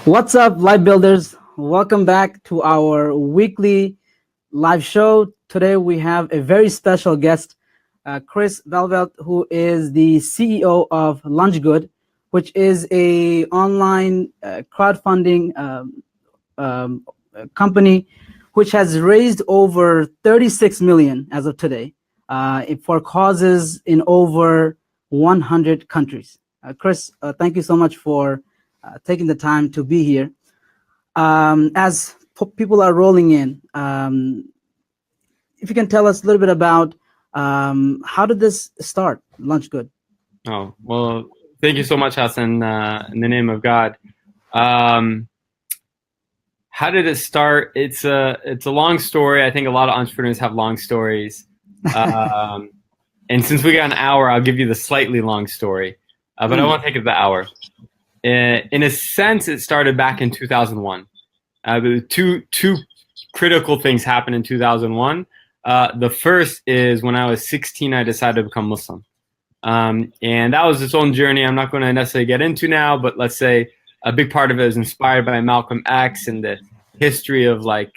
What's up, live builders? Welcome back to our weekly live show. Today we have a very special guest, Chris Blauvelt, who is the CEO of LunchGood, which is a online crowdfunding company, which has raised over 36 million as of today for causes in over 100 countries. Chris, thank you so much for taking the time to be here. As people are rolling in, if you can tell us a little bit about how did this start, LunchGood? Oh, well, thank you so much, Hassan, in the name of God. How did it start? It's a long story. I think a lot of entrepreneurs have long stories. And since we got an hour, I'll give you the slightly long story, but I won't take it the hour. In a sense, it started back in 2001. Two critical things happened in 2001. The first is when I was 16, I decided to become Muslim. And that was its own journey. I'm not going to necessarily get into now, but let's say a big part of it is inspired by Malcolm X and the history of I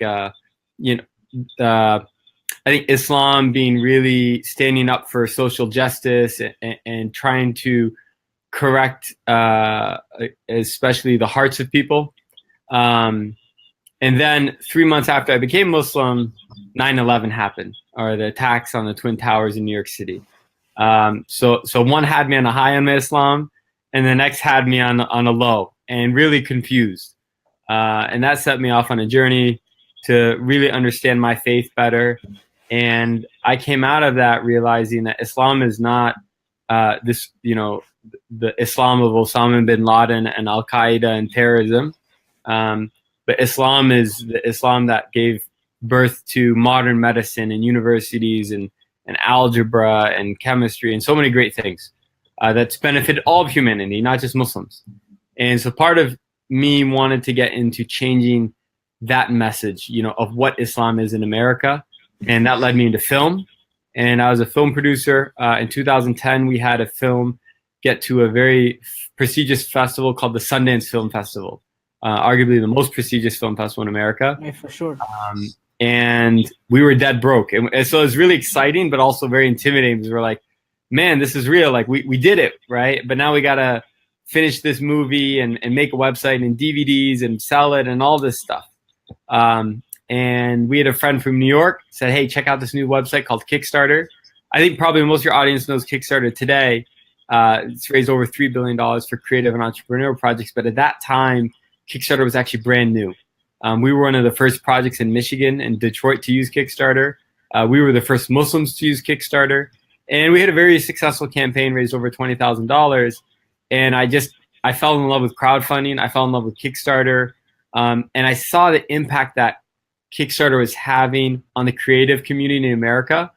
think Islam being really standing up for social justice and trying to correct especially the hearts of people. And then 3 months after I became Muslim, 9/11 happened, or the attacks on the Twin Towers in New York City. So one had me on a high on my Islam, and the next had me on a low, and really confused. And that set me off on a journey to really understand my faith better. And I came out of that realizing that Islam is not the Islam of Osama bin Laden and Al Qaeda and terrorism, but Islam is the Islam that gave birth to modern medicine and universities and algebra and chemistry and so many great things that's benefited all of humanity, not just Muslims. And so part of me wanted to get into changing that message, of what Islam is in America, and that led me into film. And I was a film producer. In 2010, we had a film get to a very prestigious festival called the Sundance Film Festival, arguably the most prestigious film festival in America. Yeah, for sure. And we were dead broke. And so it was really exciting, but also very intimidating, because we're like, man, this is real. Like we did it, right? But now we got to finish this movie and make a website and DVDs and sell it and all this stuff. And we had a friend from New York said, hey, check out this new website called Kickstarter. I think probably most of your audience knows Kickstarter today. It's raised over $3 billion for creative and entrepreneurial projects. But at that time, Kickstarter was actually brand new. We were one of the first projects in Michigan and Detroit to use Kickstarter. We were the first Muslims to use Kickstarter. And we had a very successful campaign, raised over $20,000. And I fell in love with crowdfunding. I fell in love with Kickstarter. And I saw the impact that Kickstarter was having on the creative community in America.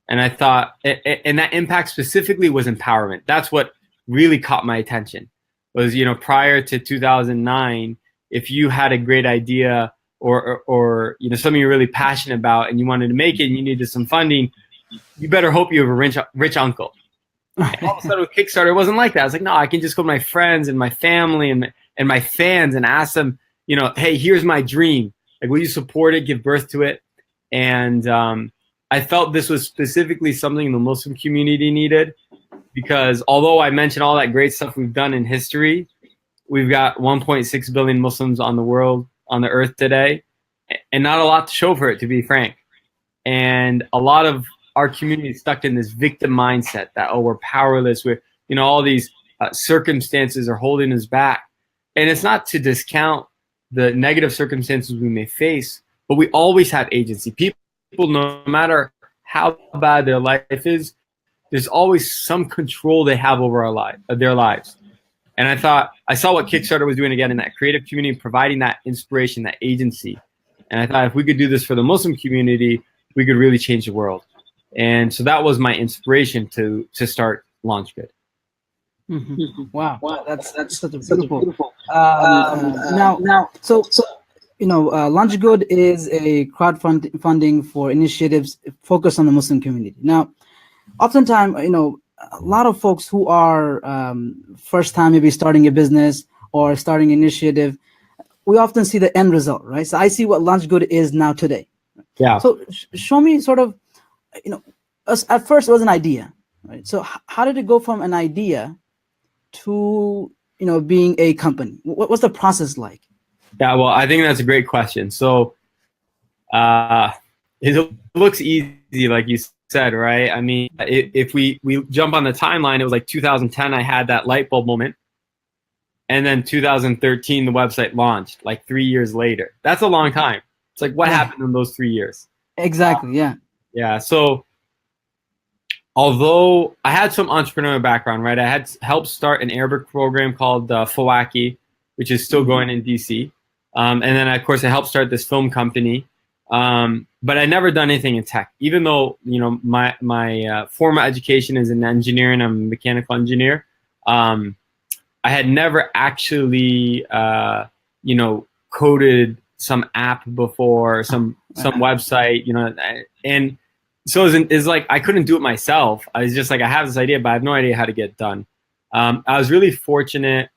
And I thought, and that impact specifically was empowerment. That's what really caught my attention. Was, prior to 2009, if you had a great idea or something you're really passionate about and you wanted to make it and you needed some funding, you better hope you have a rich uncle. And all of a sudden with Kickstarter, it wasn't like that. I was like, no, I can just go to my friends and my family and my fans and ask them, hey, here's my dream. Like, will you support it, give birth to it? And I felt this was specifically something the Muslim community needed, because although I mentioned all that great stuff we've done in history, we've got 1.6 billion Muslims on the earth today, and not a lot to show for it, to be frank. And a lot of our community is stuck in this victim mindset that, oh, we're powerless. We're, all these circumstances are holding us back. And it's not to discount the negative circumstances we may face, but we always have agency. People, no matter how bad their life is, there's always some control they have over their lives. And I saw what Kickstarter was doing again in that creative community, providing that inspiration, that agency. And I thought if we could do this for the Muslim community, we could really change the world. And so that was my inspiration to start LunchGood. Mm-hmm. Wow, that's such a beautiful. Now, so LunchGood is a crowdfunding for initiatives focused on the Muslim community. Now, oftentimes, a lot of folks who are first time maybe starting a business or starting an initiative, we often see the end result, right? So I see what Lunch Good is now today. Yeah. So show me sort of, at first it was an idea, right? So how did it go from an idea to, being a company? What's the process like? Yeah, well, I think that's a great question. So it looks easy, like you said, right? I mean, if we jump on the timeline, it was like 2010, I had that light bulb moment. And then 2013, the website launched, like 3 years later. That's a long time. It's like, what happened in those 3 years? Exactly, yeah. Yeah, so although I had some entrepreneurial background, right? I had helped start an Arabic program called Fawaki, which is still going in DC. And then, of course, I helped start this film company. But I never done anything in tech, even though, my formal education is in engineering. I'm a mechanical engineer. I had never actually, coded some app before, some website, and so it's like I couldn't do it myself. I was just like, I have this idea, but I have no idea how to get it done. I was really fortunate.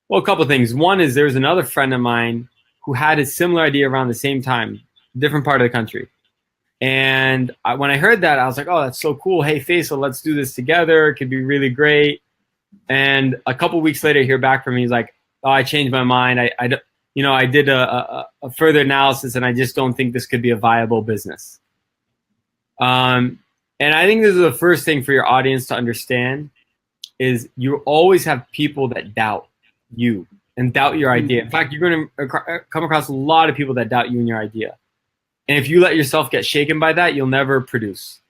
Well, a couple of things. One is there was another friend of mine who had a similar idea around the same time, different part of the country. And when I heard that, I was like, oh, that's so cool. Hey, Faisal, let's do this together. It could be really great. And a couple of weeks later, I hear back from him. He's like, oh, I changed my mind. I did a further analysis, and I just don't think this could be a viable business. And I think this is the first thing for your audience to understand is you always have people that doubt you and doubt your idea. In fact, you're going to come across a lot of people that doubt you and your idea. And if you let yourself get shaken by that, you'll never produce.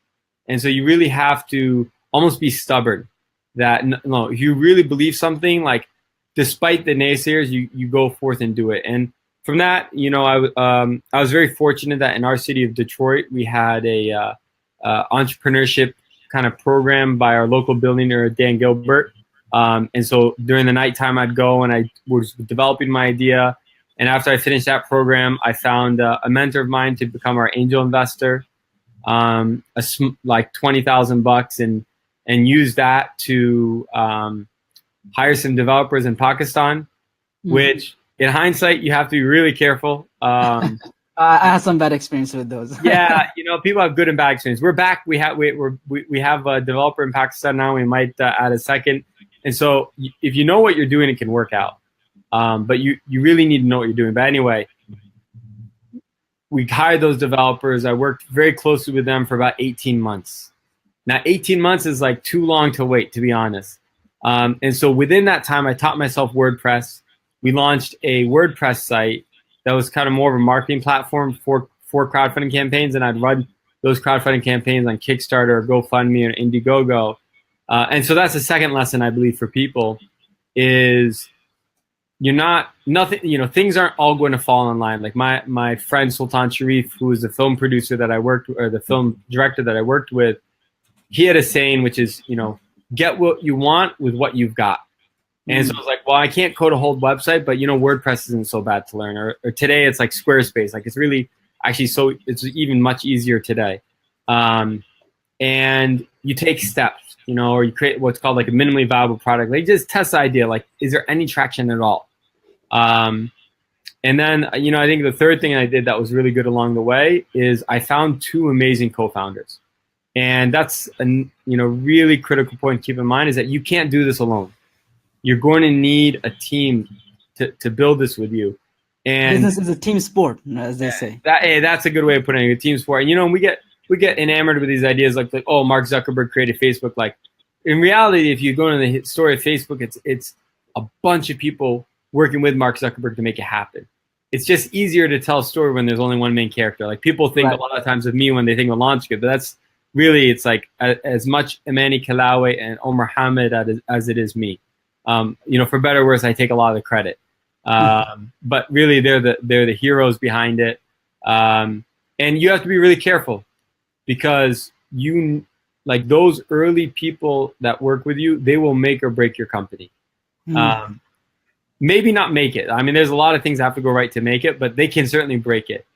And so you really have to almost be stubborn that, no, if you really believe something, like despite the naysayers, you go forth and do it. And from that, I was very fortunate that in our city of Detroit, we had a entrepreneurship kind of program by our local billionaire, Dan Gilbert. And so during the nighttime, I'd go and I was developing my idea. And after I finished that program, I found a mentor of mine to become our angel investor, like $20,000, and use that to hire some developers in Pakistan, which in hindsight, you have to be really careful. I had some bad experience with those. Yeah, people have good and bad experience. We're back. We have a developer in Pakistan now. We might add a second. And so if you know what you're doing, it can work out. But you really need to know what you're doing. But anyway, we hired those developers. I worked very closely with them for about 18 months. Now, 18 months is like too long to wait, to be honest. And so within that time, I taught myself WordPress. We launched a WordPress site that was kind of more of a marketing platform for crowdfunding campaigns. And I'd run those crowdfunding campaigns on Kickstarter or GoFundMe or Indiegogo. And so that's the second lesson, I believe, for people is things aren't all going to fall in line. Like my friend Sultan Sharif, who is the film producer that I worked, or the film director that I worked with, he had a saying, which is, get what you want with what you've got. And so I was like, well, I can't code a whole website, but WordPress isn't so bad to learn. Or today it's like Squarespace. Like it's really actually it's even much easier today. And you take steps, or you create what's called like a minimally viable product. Like just test the idea. Like, is there any traction at all? And then, I think the third thing I did that was really good along the way is I found two amazing co-founders. And that's a really critical point to keep in mind is that you can't do this alone. You're going to need a team to build this with you. And business is a team sport, as they say. That's a good way of putting it, a team sport. And we get enamored with these ideas like oh, Mark Zuckerberg created Facebook. Like in reality, if you go into the story of Facebook, it's a bunch of people working with Mark Zuckerberg to make it happen. It's just easier to tell a story when there's only one main character. Like people think a lot of times of me when they think of LaunchGood, but that's really, it's like as much Imani Kalawi and Omar Hamid as it is me. For better or worse, I take a lot of the credit. But really, they're the heroes behind it. And you have to be really careful because like those early people that work with you, they will make or break your company. Maybe not make it. I mean, there's a lot of things that have to go right to make it, but they can certainly break it.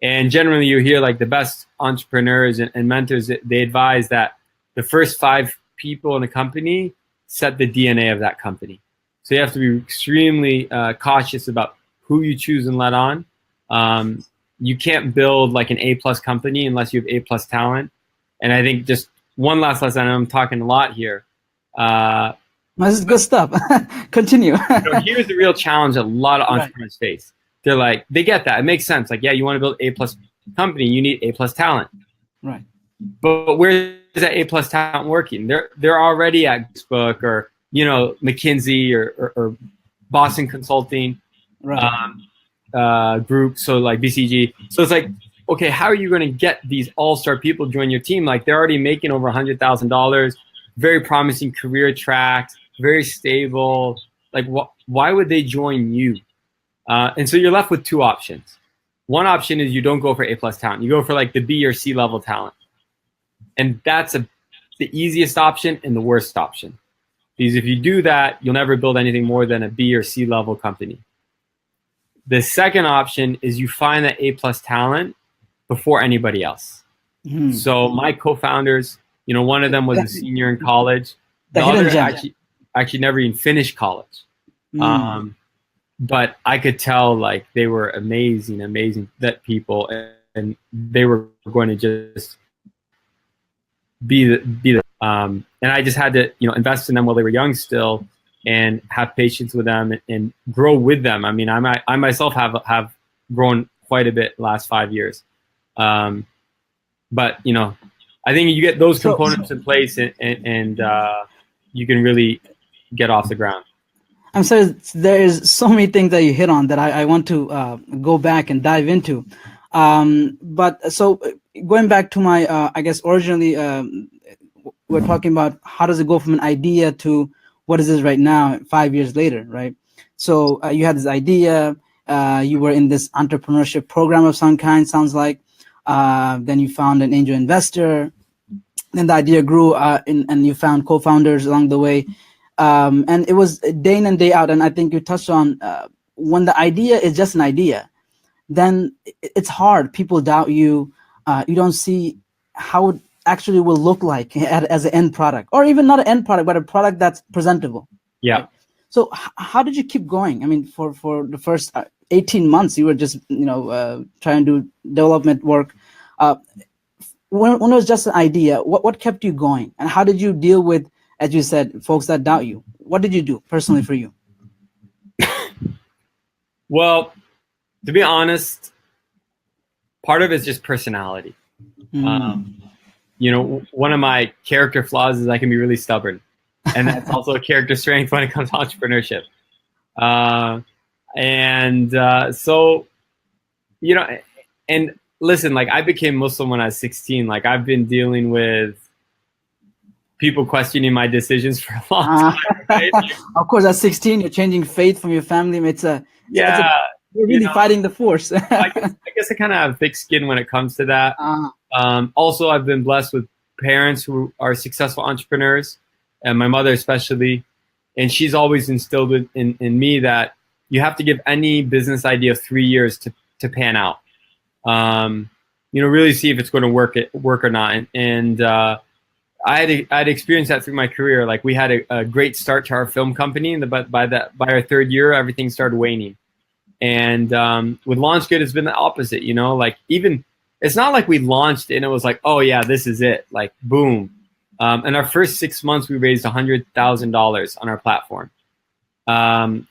And generally, you hear like the best entrepreneurs and mentors, they advise that the first 5 people in a company set the DNA of that company. So you have to be extremely cautious about who you choose and let on. You can't build like an A+ company unless you have A+ talent. And I think just one last lesson, I'm talking a lot here. This is good stuff. Continue. Here's the real challenge that a lot of entrepreneurs face. They're like, they get that. It makes sense. Like, yeah, you want to build A+ company, you need A+ talent. Right. But where is that A+ talent working? They're already at Facebook or, McKinsey or Boston Consulting group. So like BCG. So it's like, okay, how are you going to get these all-star people to join your team? Like, they're already making over $100,000, very promising career tracks, very stable. Like, why would they join you? And so you're left with two options. One option is you don't go for A+ talent. You go for like the B or C level talent. And that's the easiest option and the worst option. Because if you do that, you'll never build anything more than a B or C level company. The second option is you find that A+ talent before anybody else. Mm-hmm. So my co-founders, one of them was a senior in college. The other actually never even finished college. But I could tell like they were amazing that people, and they were going to just be the and I just had to invest in them while they were young still, and have patience with them and grow with them. I mean, I myself have grown quite a bit the last 5 years, but I think you get those components in place, and you can really get off the ground. I'm sorry, there's so many things that you hit on that I want to go back and dive into. But so going back to my, I guess originally we're talking about how does it go from an idea to what is this right now, 5 years later, right? So you had this idea, you were in this entrepreneurship program of some kind, sounds like. Then you found an angel investor. Then the idea grew, and you found co-founders along the way. And it was day in and day out. And I think you touched on when the idea is just an idea, then it's hard. People doubt you. You don't see how it actually will look like as an end product, or even not an end product, but a product that's presentable. Yeah. Right? So how did you keep going? I mean, for the first 18 months, you were just, trying to do development work. When it was just an idea, what kept you going? And how did you deal with, as you said, folks that doubt you? What did you do personally for you? Well, to be honest, part of it is just personality. One of my character flaws is I can be really stubborn. And that's also a character strength when it comes to entrepreneurship. So, and listen, like I became Muslim when I was 16. Like I've been dealing with people questioning my decisions for a long time. Right? Of course, at 16, you're changing faith from your family. You're really fighting the force. I guess I kind of have thick skin when it comes to that. Also, I've been blessed with parents who are successful entrepreneurs, and my mother especially. And she's always instilled in me that you have to give any business idea 3 years to pan out. Really see if it's going to work or not. And I had experienced that through my career. Like we had a great start to our film company, but by our third year, everything started waning. And with LaunchGood, it's been the opposite. Like even it's not like we launched and it was like, oh yeah, this is it. Like boom. In our first 6 months, we raised $100,000 on our platform.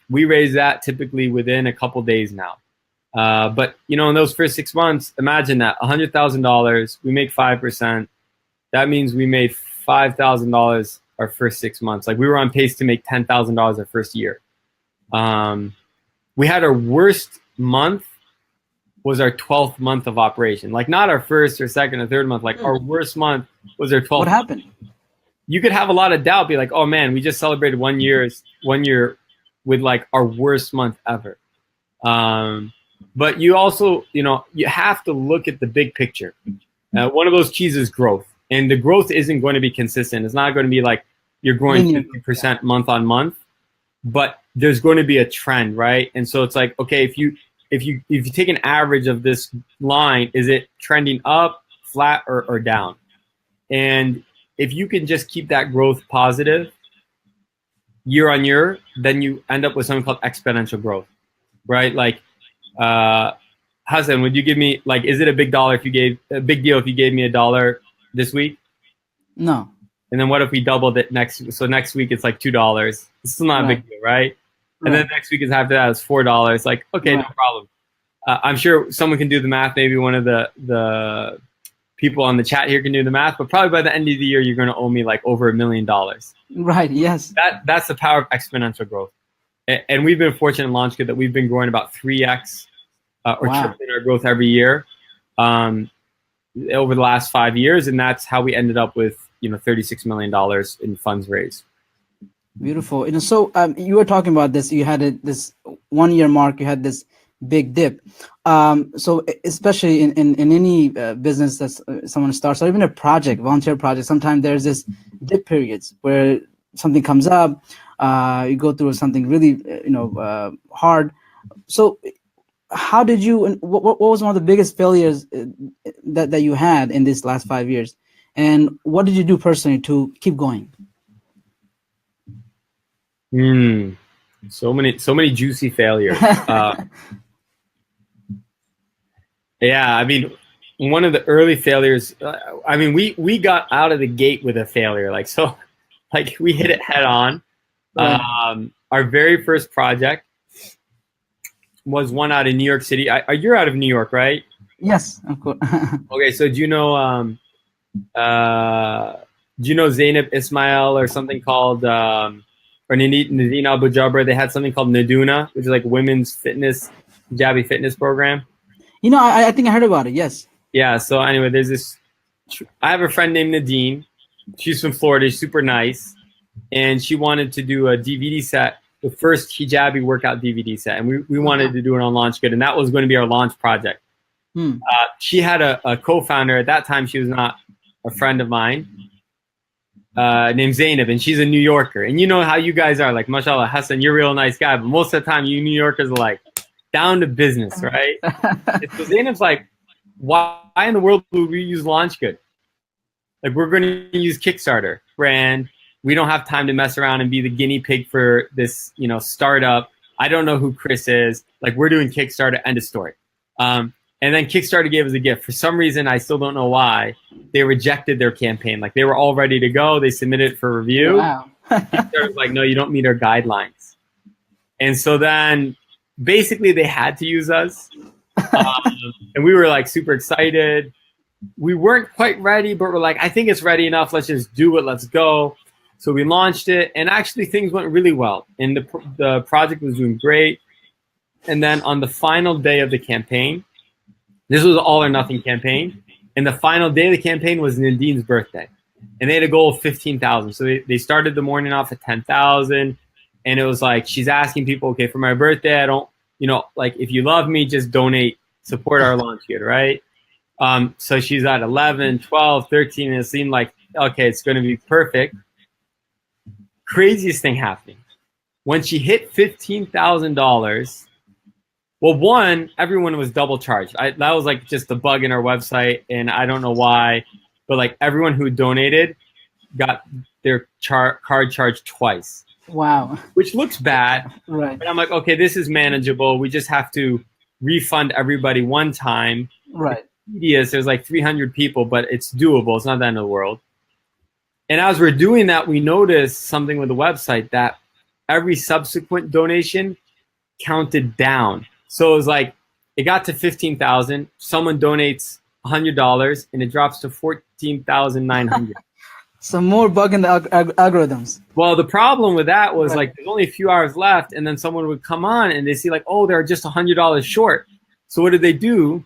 We raised that typically within a couple days now. But in those first 6 months, imagine that $100,000, we make 5%. That means we made $5,000 our first 6 months. Like we were on pace to make $10,000 our first year. We had our worst month was our 12th month of operation. Like not our first or second or third month. Like our worst month was our 12th. What happened? You could have a lot of doubt. Be like, oh man, we just celebrated 1 year with like our worst month ever. But you also, you have to look at the big picture. One of those keys is growth. And the growth isn't going to be consistent. It's not going to be like you're growing 50% month on month, but there's going to be a trend, right? And so it's like, okay, if you take an average of this line, is it trending up, flat, or down? And if you can just keep that growth positive year on year, then you end up with something called exponential growth. right? Like, Hassan, would you give me, like, is it a big deal if you gave me $1 this week? No. And then what if we doubled it so next week it's like $2. It's still not a Right. big deal, right? And Right. then next week is after that it's $4. Like, okay, no Right. problem. I'm sure someone can do the math. Maybe one of the people on the chat here can do the math, but probably by the end of the year, you're going to owe me like over $1 million. Right. Yes. That's the power of exponential growth. And we've been fortunate in LaunchGood that we've been growing about 3x or Wow. tripling our growth every year over the last 5 years. And that's how we ended up with, $36 million in funds raised. Beautiful. So you were talking about this. You had this 1 year mark. You had this big dip. So especially in any business that someone starts, or even a project, volunteer project, sometimes there's this dip periods where something comes up. You go through something really hard. So how did you? And what was one of the biggest failures that you had in this last 5 years? And what did you do personally to keep going? So many juicy failures. Yeah, I mean, one of the early failures. I mean, we got out of the gate with a failure. Like we hit it head on. Right. Our very first project was one out in New York City. You're out of New York, right? Yes, of course. Okay, so do you know Zainab Ismail or something called or Nadine Abu Jabbar? They had something called Naduna, which is like women's fitness, hijabi fitness program. I think I heard about it. Yes. Yeah. So anyway, there's this. I have a friend named Nadine. She's from Florida. She's super nice, and she wanted to do a DVD set, the first hijabi workout DVD set, and we wanted to do it on LaunchGood, and that was going to be our launch project. She had a co-founder at that time. She was not a friend of mine, named Zainab, and she's a New Yorker. And you know how you guys are, like, mashallah, Hassan, you're a real nice guy, but most of the time you New Yorkers are like down to business, right? So Zainab's like, why in the world would we use LaunchGood? Like, we're going to use Kickstarter brand. We don't have time to mess around and be the guinea pig for this, startup. I don't know who Chris is. Like, we're doing Kickstarter, end of story. And then Kickstarter gave us a gift. For some reason, I still don't know why, they rejected their campaign. Like, they were all ready to go. They submitted it for review. Wow. Kickstarter was like, no, you don't meet our guidelines. And so then basically they had to use us. And we were like super excited. We weren't quite ready, but we're like, I think it's ready enough. Let's just do it. Let's go. So we launched it, and actually things went really well. And the project was doing great. And then on the final day of the campaign, this was an all or nothing campaign. And the final day of the campaign was Nadine's birthday. And they had a goal of 15,000. So they started the morning off at 10,000. And it was like, she's asking people, okay, for my birthday, I don't, like, if you love me, just donate, support our LaunchGood, right? So she's at 11, 12, 13, and it seemed like, okay, it's going to be perfect. Craziest thing happening. When she hit $15,000, well, one, everyone was double charged. That was like just a bug in our website, and I don't know why, but like everyone who donated got their card charged twice. Wow. Which looks bad. Right. But I'm like, okay, this is manageable. We just have to refund everybody one time. Right. Yes, there's like 300 people, but it's doable. It's not the end of the world. And as we're doing that, we noticed something with the website, that every subsequent donation counted down. So it was like, it got to 15,000. Someone donates $100 and it drops to 14,900. Some more bug in the algorithms. Well, the problem with that was like, there's only a few hours left, and then someone would come on and they see like, oh, they're just $100 short. So what do? They donate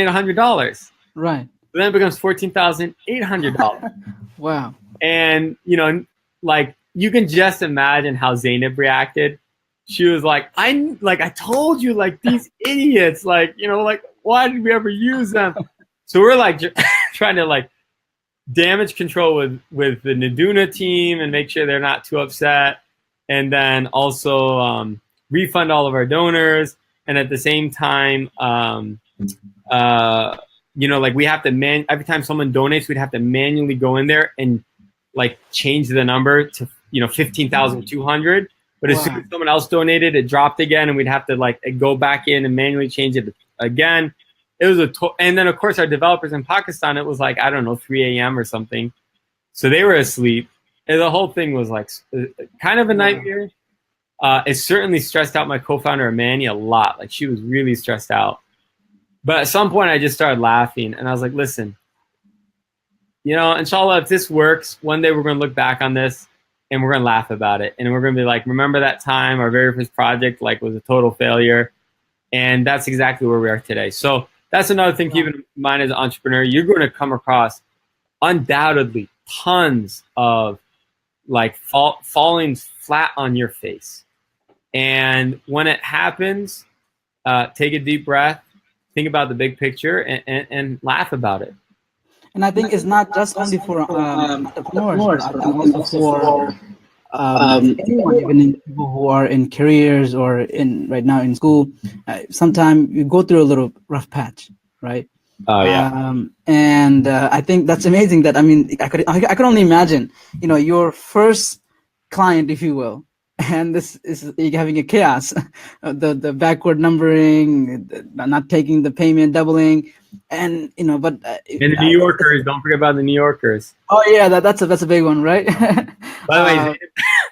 $100. Right. So then it becomes $14,800. Wow. And, like, you can just imagine how Zainab reacted. She was like, I told you, like, these idiots, like, like, why did we ever use them? So we're like trying to like damage control with the Naduna team and make sure they're not too upset. And then also refund all of our donors. And at the same time, like, we have to every time someone donates, we'd have to manually go in there and like change the number to, 15,200. But as soon as someone else donated, it dropped again, and we'd have to like go back in and manually change it again. It was and then of course our developers in Pakistan, it was like, I don't know, 3 a.m. or something. So they were asleep. And the whole thing was like kind of a nightmare. It certainly stressed out my co-founder, Amani, a lot. Like she was really stressed out. But at some point I just started laughing and I was like, listen, you know, inshallah, if this works, one day we're going to look back on this and we're going to laugh about it. And we're going to be like, remember that time our very first project like was a total failure. And that's exactly where we are today. So that's another thing, keep in mind as an entrepreneur, you're going to come across undoubtedly tons of like falling flat on your face. And when it happens, take a deep breath, think about the big picture and laugh about it. And I think it's not just only for entrepreneurs, I think also for anyone, even in people who are in careers or in right now in school. Sometimes you go through a little rough patch, right? Oh yeah. And I think that's amazing. That I mean, I could only imagine, you know, your first client, if you will, and this is you're having a chaos, the backward numbering, not taking the payment, doubling, and you know, but and the New Yorkers, don't forget about the New Yorkers. Oh yeah, that's a big one, right? By the way,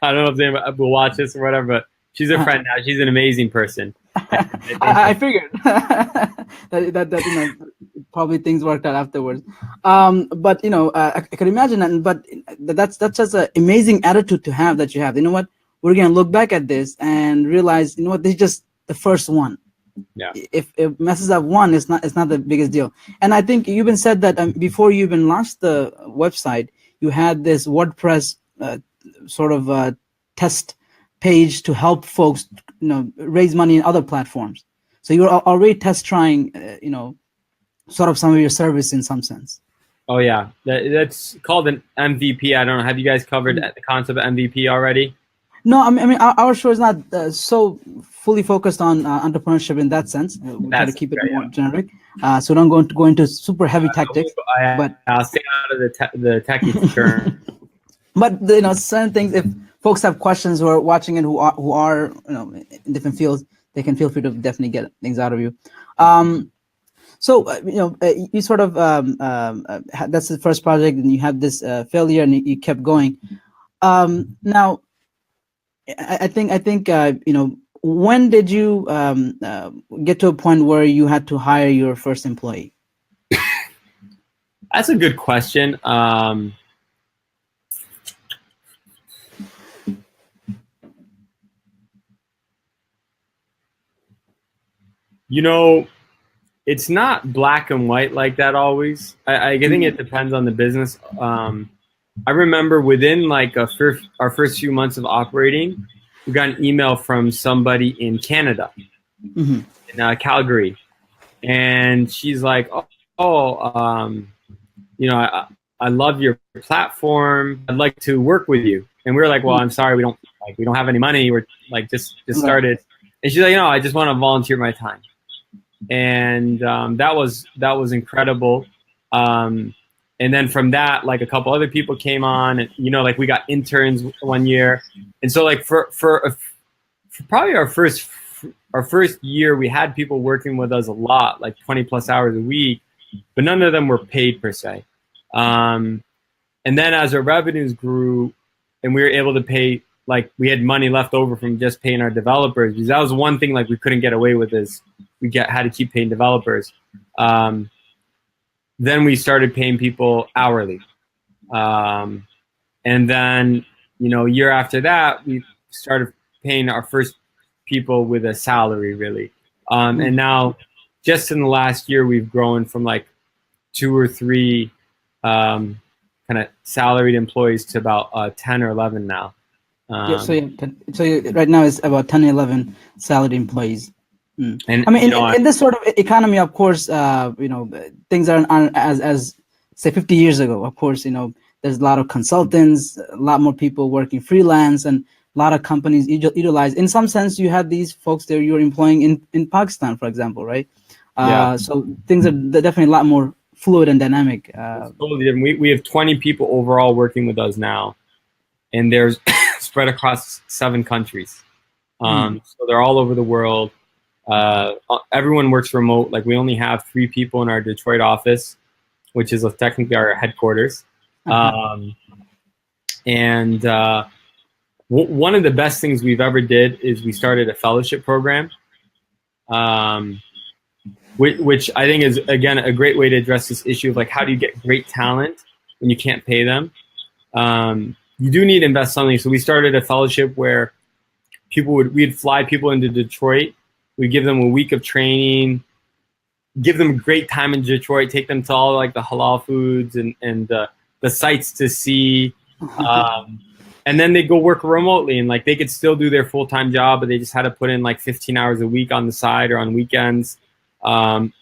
I don't know if they will watch this or whatever, but she's a friend now. She's an amazing person. I figured that you know, probably things worked out afterwards. But you know, I could imagine that. But that's just an amazing attitude to have that you have. You know what? We're gonna look back at this and realize, you know what? This is just the first one. Yeah. If it messes up one, it's not the biggest deal. And I think you even said that before you even launched the website, you had this WordPress sort of test page to help folks, you know, raise money in other platforms. So you're already test trying, you know, sort of some of your service in some sense. Oh yeah, that's called an MVP. I don't know. Have you guys covered the concept of MVP already? No, I mean our show is not so fully focused on entrepreneurship in that sense. We try to keep it more generic, so we don't go into super heavy tactics. But I'll stay out of the techie term. But you know, certain things. If folks have questions who are watching and who are you know in different fields, they can feel free to definitely get things out of you. So you know, you sort of that's the first project, and you had this failure, and you kept going. Now, I think you know, when did you get to a point where you had to hire your first employee? That's a good question. You know, it's not black and white like that always. I think it depends on the business. I remember within like our first few months of operating, we got an email from somebody in Canada, in Calgary, and she's like, you know, I love your platform. I'd like to work with you. And we were like, well, I'm sorry, we don't have any money. We're like just started. And she's like, you know, I just want to volunteer my time. And that was incredible. And then from that, like a couple other people came on, and you know, like we got interns one year, and so like for probably our first year, we had people working with us a lot, like 20+ hours a week, but none of them were paid per se. And then as our revenues grew, and we were able to pay, like we had money left over from just paying our developers, because that was one thing like we couldn't get away with, is had to keep paying developers. Then we started paying people hourly. And then, you know, a year after that, we started paying our first people with a salary, really. And now, just in the last year, we've grown from like 2 or 3 kind of salaried employees to about 10 or 11 now. So right now it's about 10, 11 salaried employees. And I mean, in this sort of economy, of course, you know, things aren't as say 50 years ago. Of course, you know, there's a lot of consultants, a lot more people working freelance, and a lot of companies utilize. In some sense, you have these folks that you're employing in Pakistan, for example, right? So things are definitely a lot more fluid and dynamic. Totally different. We have 20 people overall working with us now, and there's spread across 7 countries. So they're all over the world. Everyone works remote. Like we only have 3 people in our Detroit office, which is technically our headquarters. And one of the best things we've ever did is we started a fellowship program, which I think is, again, a great way to address this issue of like, how do you get great talent when you can't pay them? You do need to invest something. So we started a fellowship where we'd fly people into Detroit. We'd give them a week of training, give them great time in Detroit, take them to all like the halal foods and the sites to see. And then they go work remotely, and like they could still do their full-time job, but they just had to put in like 15 hours a week on the side or on weekends. And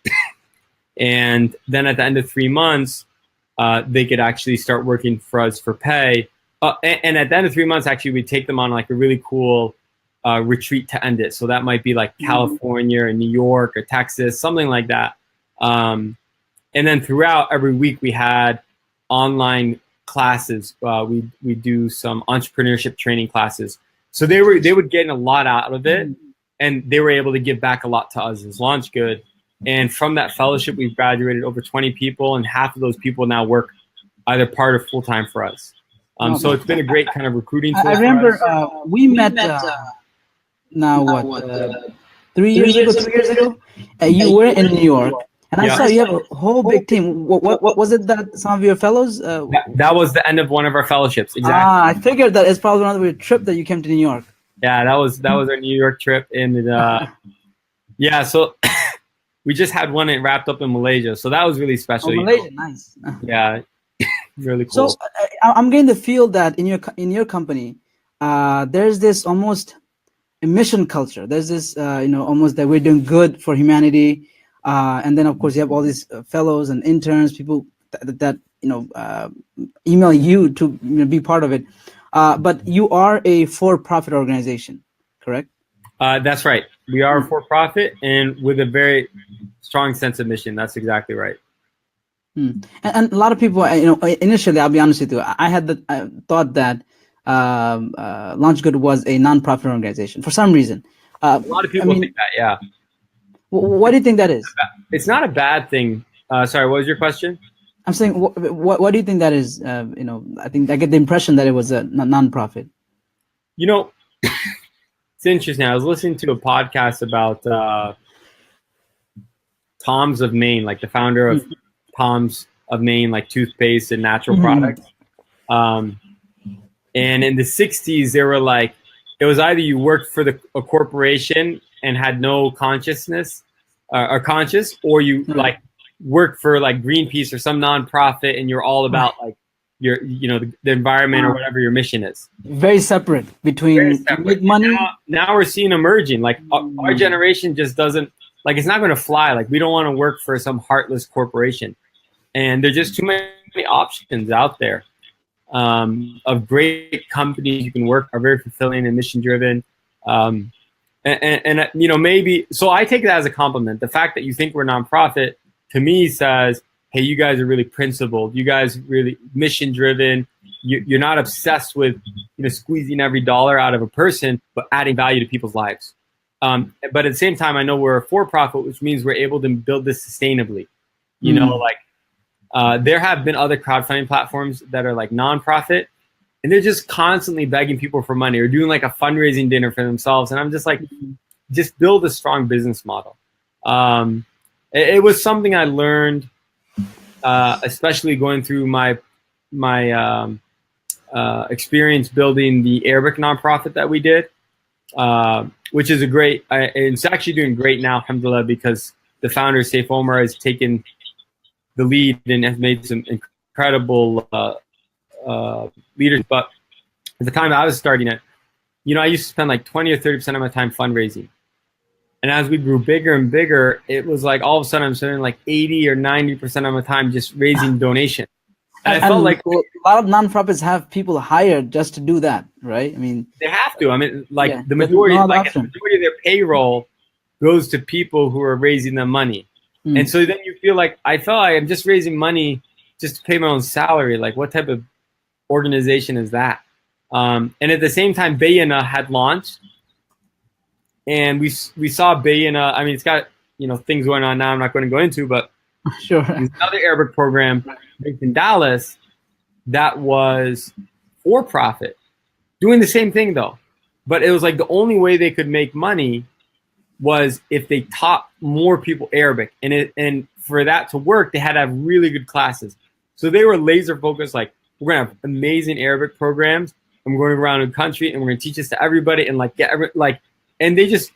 then at the end of 3 months, they could actually start working for us for pay. And at the end of 3 months, actually, we'd take them on like a really cool retreat to end it. So that might be like California or New York or Texas, something like that. And then throughout every week, we had online classes. We do some entrepreneurship training classes. So they would get a lot out of it, and they were able to give back a lot to us as Launch Good. And from that fellowship, we've graduated over 20 people, and half of those people now work either part or full time for us. So it's been a great kind of recruiting tool. I remember we met now what 3 years ago. You were in New York. And I saw you have a whole big team. What was it that some of your fellows? That was the end of one of our fellowships. Exactly. I figured that it's probably one of your trip that you came to New York. Yeah, that was our New York trip, and yeah. So we just had one wrapped up in Malaysia, so that was really special. Malaysia, nice. Yeah, really cool. So I'm getting the feel that in your company, there's this almost a mission culture. There's this almost that we're doing good for humanity. And then, of course, you have all these fellows and interns, people that email you to be part of it. But you are a for-profit organization, correct? That's right. We are a for-profit and with a very strong sense of mission. That's exactly right. And a lot of people, initially, I'll be honest with you, I thought that Launch Good was a non-profit organization for some reason. A lot of people think that, yeah. What do you think that is? It's not a bad thing. Sorry, what was your question? I'm saying, what do you think that is? I think I get the impression that it was a non-profit. It's interesting. I was listening to a podcast about Tom's of Maine, like the founder of Tom's of Maine, like toothpaste and natural products. And in the 60s, they were like, it was either you worked for a corporation and had no consciousness or conscious, or you like work for like Greenpeace or some nonprofit and you're all about like your, the environment or whatever your mission is. Very separate between make money. Now we're seeing emerging, like our generation just doesn't, like, it's not going to fly. Like we don't want to work for some heartless corporation. And there's just too many options out there of great companies you can work, are very fulfilling and mission driven. And maybe, so I take that as a compliment. The fact that you think we're nonprofit to me says, hey, you guys are really principled. You guys are really mission driven. You're not obsessed with, squeezing every dollar out of a person, but adding value to people's lives. But at the same time, I know we're a for-profit, which means we're able to build this sustainably. There have been other crowdfunding platforms that are like nonprofit, and they're just constantly begging people for money or doing like a fundraising dinner for themselves. And I'm just like, just build a strong business model. It was something I learned, especially going through my experience building the Arabic nonprofit that we did, which is it's actually doing great now, alhamdulillah, because the founder, Saif Omar, has taken the lead and has made some incredible leaders. But at the time I was starting it, I used to spend like 20 or 30% of my time fundraising. And as we grew bigger and bigger, it was like all of a sudden I'm spending like 80 or 90% of my time just raising donations. And I felt like a lot of nonprofits have people hired just to do that, right? I mean, they have to. I mean, the majority, the majority of their payroll goes to people who are raising them money. And so then you feel like, I felt like I'm just raising money just to pay my own salary. Like, what type of organization is that? And at the same time, Bayana had launched, and we saw Bayana. I mean, it's got things going on now. I'm not going to go into, but Sure. another Arabic program based in Dallas that was for profit, doing the same thing though. But it was like the only way they could make money was if they taught more people Arabic, and for that to work, they had to have really good classes. So they were laser focused. Like, we're gonna have amazing Arabic programs, and we're going around the country, and we're gonna teach this to everybody, and and they just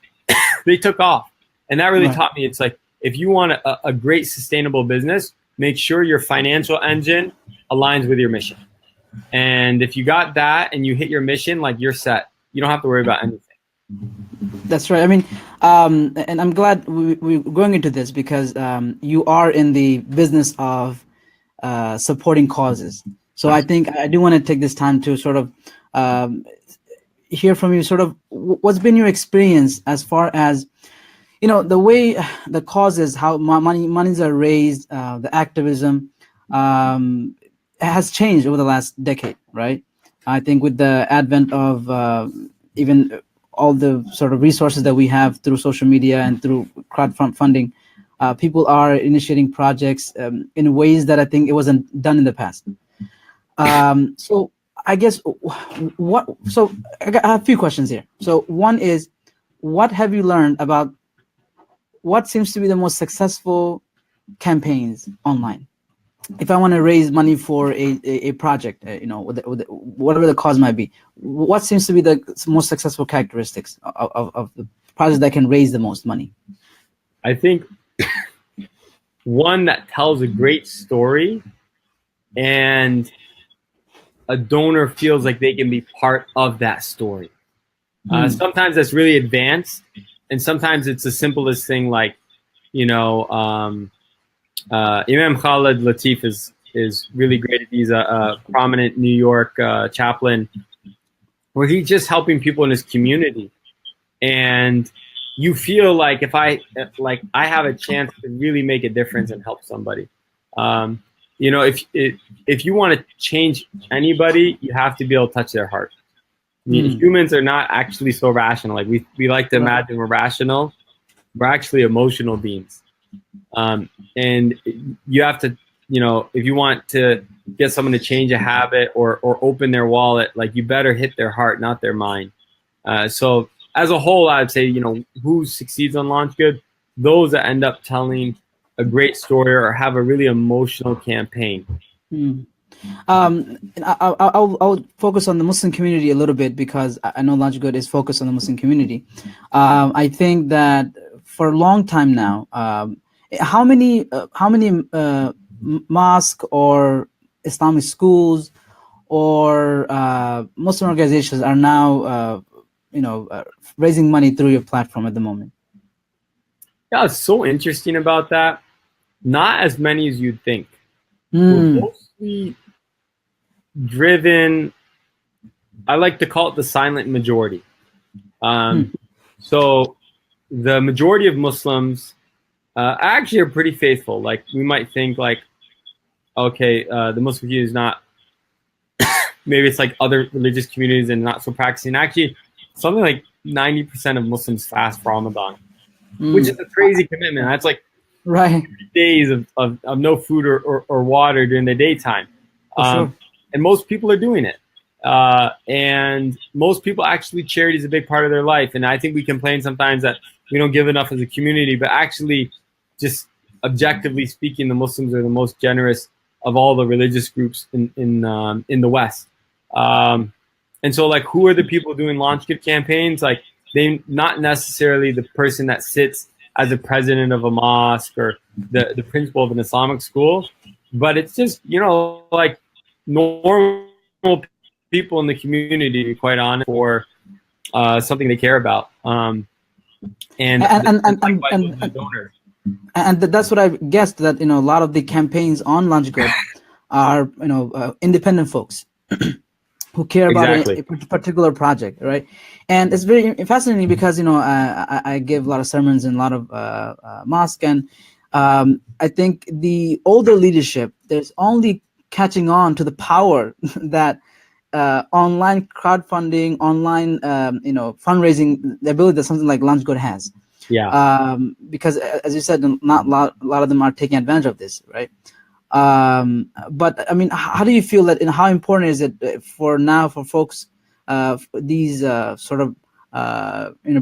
they took off, and that really taught me. It's like, if you want a great sustainable business, make sure your financial engine aligns with your mission. And if you got that and you hit your mission, like, you're set. You don't have to worry about anything. That's right. I mean, and I'm glad we're going into this because you are in the business of supporting causes. So I think I do want to take this time to sort of hear from you, sort of what's been your experience as far as, the way the causes, how monies are raised, the activism has changed over the last decade, right? I think with the advent of even all the sort of resources that we have through social media and through crowdfunding, people are initiating projects in ways that I think it wasn't done in the past. So I guess I have a few questions here. So one is, what have you learned about what seems to be the most successful campaigns online? If I want to raise money for a project, whatever the cause might be, what seems to be the most successful characteristics of the project that can raise the most money? I think one that tells a great story and a donor feels like they can be part of that story. Sometimes that's really advanced, and sometimes it's the simplest thing, like, Imam Khalid Latif is really great. He's a prominent New York chaplain, where he's just helping people in his community, and you feel like, if I have a chance to really make a difference and help somebody. If you want to change anybody, you have to be able to touch their heart. I mean, humans are not actually so rational. Like, we like to imagine we're rational. We're actually emotional beings. And you have to, if you want to get someone to change a habit or open their wallet, like, you better hit their heart, not their mind. So as a whole, I'd say, who succeeds on Launch Good? Those that end up telling a great story or have a really emotional campaign. I'll focus on the Muslim community a little bit, because I know Launch Good is focused on the Muslim community. I think that for a long time now, how many mosque or Islamic schools or Muslim organizations are now raising money through your platform at the moment? Yeah, it's so interesting about that. Not as many as you'd think. We're mostly driven, I like to call it the silent majority. So the majority of Muslims actually are pretty faithful. Like, we might think, like, okay, the Muslim community is not, maybe it's like other religious communities and not so practicing. Actually, something like 90% of Muslims fast for Ramadan, which is a crazy commitment. That's like 3 days of no food or water during the daytime. Sure. And most people are doing it. And most people, actually, charity is a big part of their life. And I think we complain sometimes that we don't give enough as a community, but actually, just objectively speaking, the Muslims are the most generous of all the religious groups in the West. And so, like, who are the people doing Launch Good campaigns? Like, they not necessarily the person that sits as a president of a mosque or the principal of an Islamic school, but it's just, like, normal people in the community, to be quite honest, for something they care about. And that's what I guessed, that a lot of the campaigns on Launch Good are independent folks who care about a particular project, right? And it's very fascinating because I give a lot of sermons in a lot of mosques, and I think the older leadership, there's only catching on to the power that online crowdfunding, online fundraising, the ability that something like Lunch Good has. Yeah. Because as you said, not a lot of them are taking advantage of this, right? But I mean, how do you feel that, and how important is it for folks, these sort of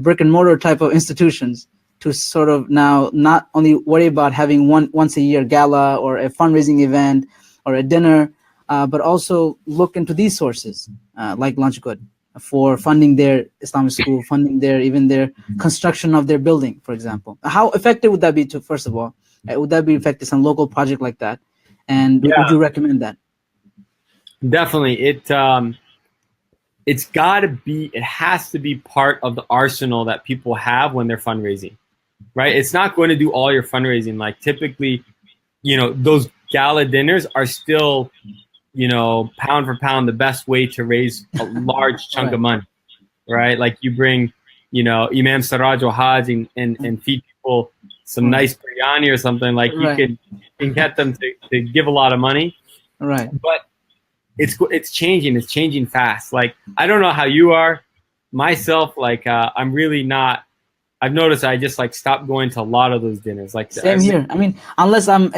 brick and mortar type of institutions, to sort of now not only worry about having once a year gala or a fundraising event or a dinner, but also look into these sources like Lunch Good for funding their Islamic school, funding their construction of their building, for example? How effective would that be to, first of all, would that be effective, some local project like that? And would you recommend that? Definitely. It's got to be, it has to be part of the arsenal that people have when they're fundraising, right? It's not going to do all your fundraising. Like typically, those gala dinners are still, pound for pound, the best way to raise a large chunk Right. of money, right? Like you bring, Imam Siraj or Hajj and feed people some nice biryani or something, like you can get them to give a lot of money. Right. But it's changing fast. Like, I don't know how you are myself. Like, I'm really not, I've noticed I just like stopped going to a lot of those dinners. Like Same here. I mean, unless I'm,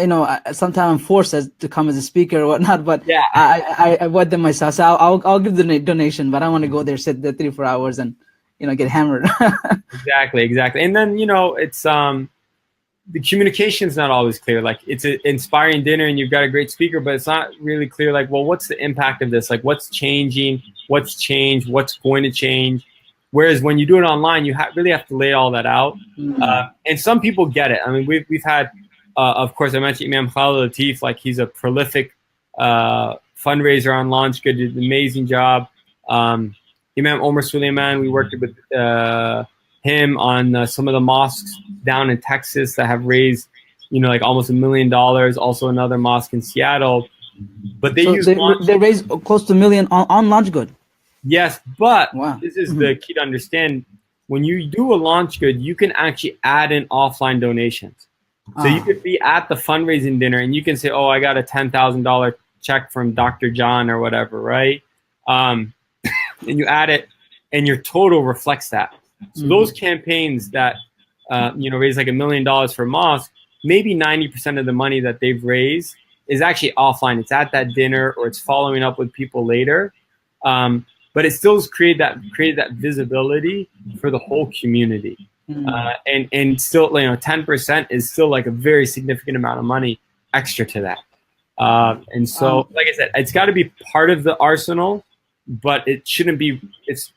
sometimes I'm forced to come as a speaker or whatnot, but yeah, I avoid them myself. So I'll give the donation, but I want to go there, sit there 3-4 hours and, get hammered. exactly. And then, it's, the communication is not always clear. Like, it's an inspiring dinner and you've got a great speaker, but it's not really clear. Like, well, what's the impact of this? Like, what's changing? What's changed? What's going to change? Whereas when you do it online, you really have to lay all that out. And some people get it. I mean, we've had, of course, I mentioned Imam Khalid Latif. Like, he's a prolific fundraiser on Launch Good, did an amazing job. Imam Omar Suleiman, we worked with him on some of the mosques down in Texas that have raised, like almost $1 million. Also another mosque in Seattle. But they they raised close to $1 million on Launch Good. Yes, but wow. This is the key to understand. When you do a Launch Good, you can actually add in offline donations. So you could be at the fundraising dinner and you can say, oh, I got a $10,000 check from Dr. John or whatever, right? And you add it and your total reflects that. So those campaigns that, raise like $1 million for mosque, maybe 90% of the money that they've raised is actually offline. It's at that dinner or it's following up with people later. But it still has created that visibility for the whole community. And still, 10% is still like a very significant amount of money extra to that. And so, like I said, it's got to be part of the arsenal, but it shouldn't be, it's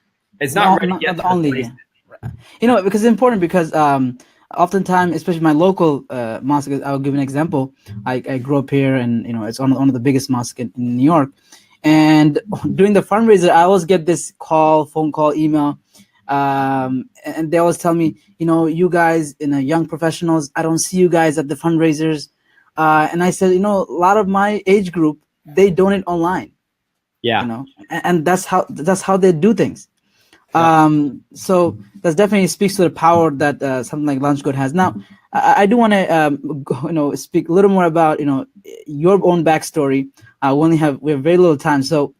not ready yet. Not only, because it's important, because oftentimes, especially my local mosque, I'll give an example. I grew up here, and it's one of the biggest mosques in New York. And during the fundraiser, I always get this phone call, email, and they always tell me, you guys, young professionals, I don't see you guys at the fundraisers. And I said, a lot of my age group, they donate online. Yeah. And that's how they do things. So that definitely speaks to the power that something like Launch Good has. Now, I do want to speak a little more about your own backstory. We have very little time, so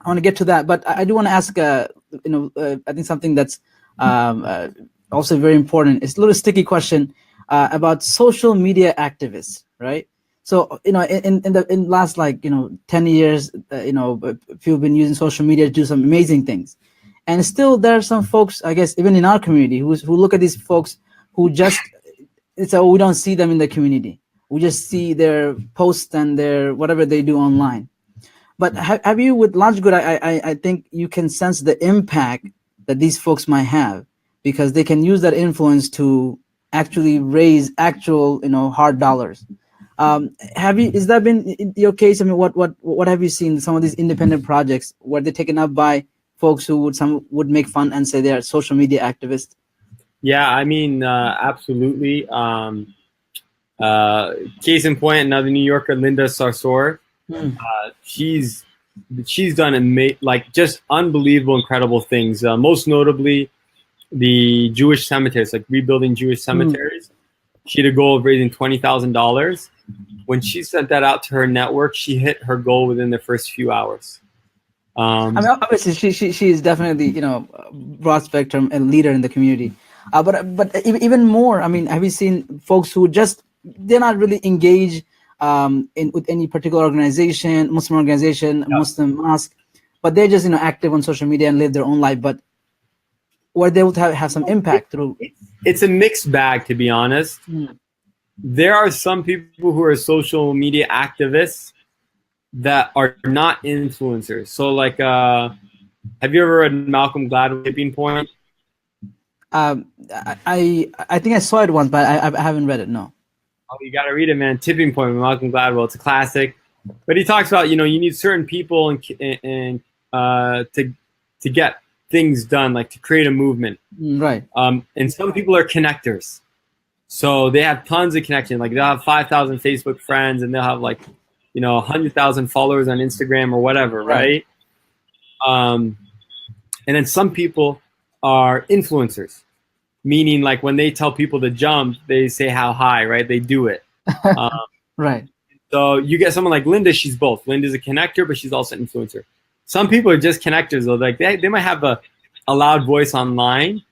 I want to get to that. But I do want to ask, I think something that's also very important. It's a little sticky question about social media activists, right? So in the last 10 years, people have been using social media to do some amazing things. And still, there are some folks, I guess, even in our community, who look at these folks who just, we don't see them in the community. We just see their posts and their whatever they do online. But have you, with Launch Good, I think you can sense the impact that these folks might have, because they can use that influence to actually raise actual, hard dollars. Is that been your case? I mean, what have you seen? Some of these independent projects, were they taken up by folks who would make fun and say they are social media activists? Yeah, I mean, absolutely. Case in point, another New Yorker, Linda Sarsour. She's done just unbelievable, incredible things. Most notably, the Jewish cemeteries, like rebuilding Jewish cemeteries. She had a goal of raising $20,000. When she sent that out to her network, she hit her goal within the first few hours. I mean, obviously, she is definitely, broad spectrum and leader in the community. Even more, I mean, have you seen folks who just they're not really engaged in with any particular organization, Muslim organization, Muslim mosque, but they're just active on social media and live their own life, but where they would have some impact through. It's a mixed bag, to be honest. There are some people who are social media activists that are not influencers. So like, have you ever read Malcolm Gladwell's Tipping Point? I think I saw it once, but I haven't read it. No. Oh, you got to read it, man. Tipping Point with Malcolm Gladwell. It's a classic. But he talks about, you need certain people and to get things done, like to create a movement. Right. And some people are connectors. So they have tons of connection. Like they'll have 5,000 Facebook friends and they'll have 100,000 followers on Instagram or whatever, right? And then some people are influencers, meaning like when they tell people to jump, they say how high, right? They do it. Right. So you get someone like Linda. She's both. Linda's a connector, but she's also an influencer. Some people are just connectors, though. Like they might have a loud voice online,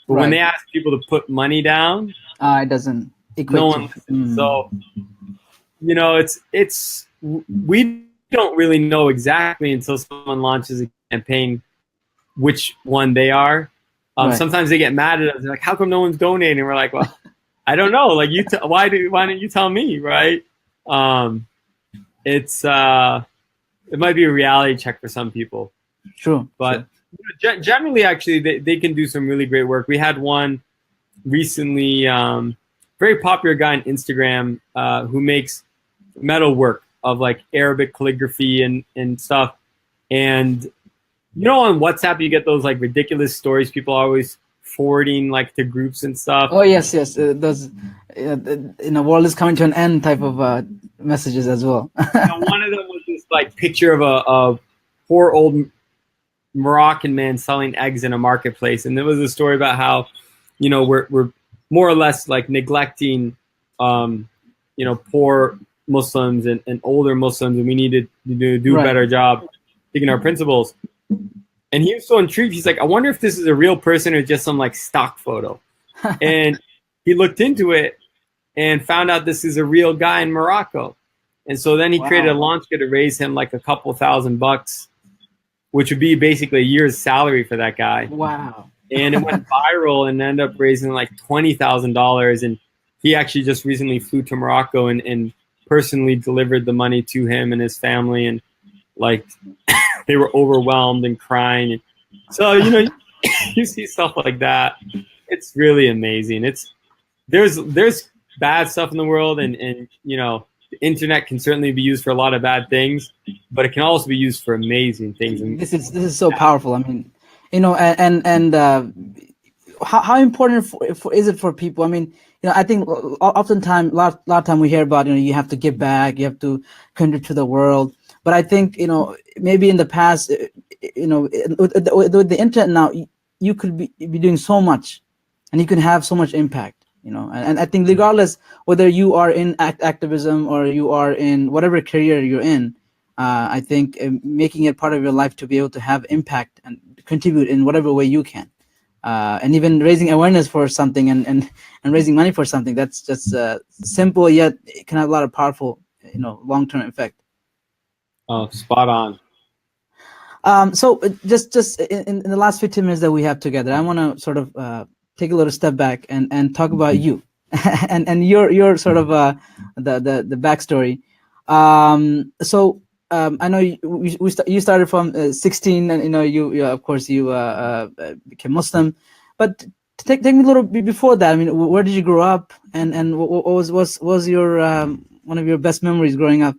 but when they ask people to put money down, it doesn't equate. No one listens. So it's we don't really know exactly until someone launches a campaign which one they are. Sometimes they get mad at us. They're like, "How come no one's donating?" We're like, "Well, I don't know. Like, why don't you tell me, right?" It might be a reality check for some people. True. But generally, actually, they can do some really great work. We had one recently, very popular guy on Instagram who makes metal work of like Arabic calligraphy and stuff. And on WhatsApp, you get those like ridiculous stories people are always forwarding like to groups and stuff. Oh yes. Those world is coming to an end type of messages as well. One of them was this like picture of a poor old Moroccan man selling eggs in a marketplace, and there was a story about how we're more or less like neglecting poor Muslims and older Muslims, and we need to do a better job taking our principles. And he was so intrigued. He's like, I wonder if this is a real person or just some like stock photo. And he looked into it and found out this is a real guy in Morocco. And so then he created a launch kit to raise him like a couple $1,000, which would be basically a year's salary for that guy. Wow. And it went viral and ended up raising like $20,000. And he actually just recently flew to Morocco and personally delivered the money to him and his family. And like they were overwhelmed and crying. So, you see stuff like that. It's really amazing. There's bad stuff in the world and the internet can certainly be used for a lot of bad things, but it can also be used for amazing things. And this is so powerful. I mean, how important is it for people? I mean, I think oftentimes, a lot of time we hear about, you have to give back, you have to contribute to the world. But I think, maybe in the past, with the internet now, you could be doing so much, and you can have so much impact. And I think regardless whether you are in activism or you are in whatever career you're in, I think making it part of your life to be able to have impact and contribute in whatever way you can, and even raising awareness for something and raising money for something, that's just simple, yet it can have a lot of powerful, long-term effect. Oh, spot on. So just in the last 15 minutes that we have together, I want to sort of take a little step back and talk about you and your sort of the backstory. So I know you started from 16, and you of course you became Muslim, but take me a little bit before that. I mean, where did you grow up, and what was your one of your best memories growing up?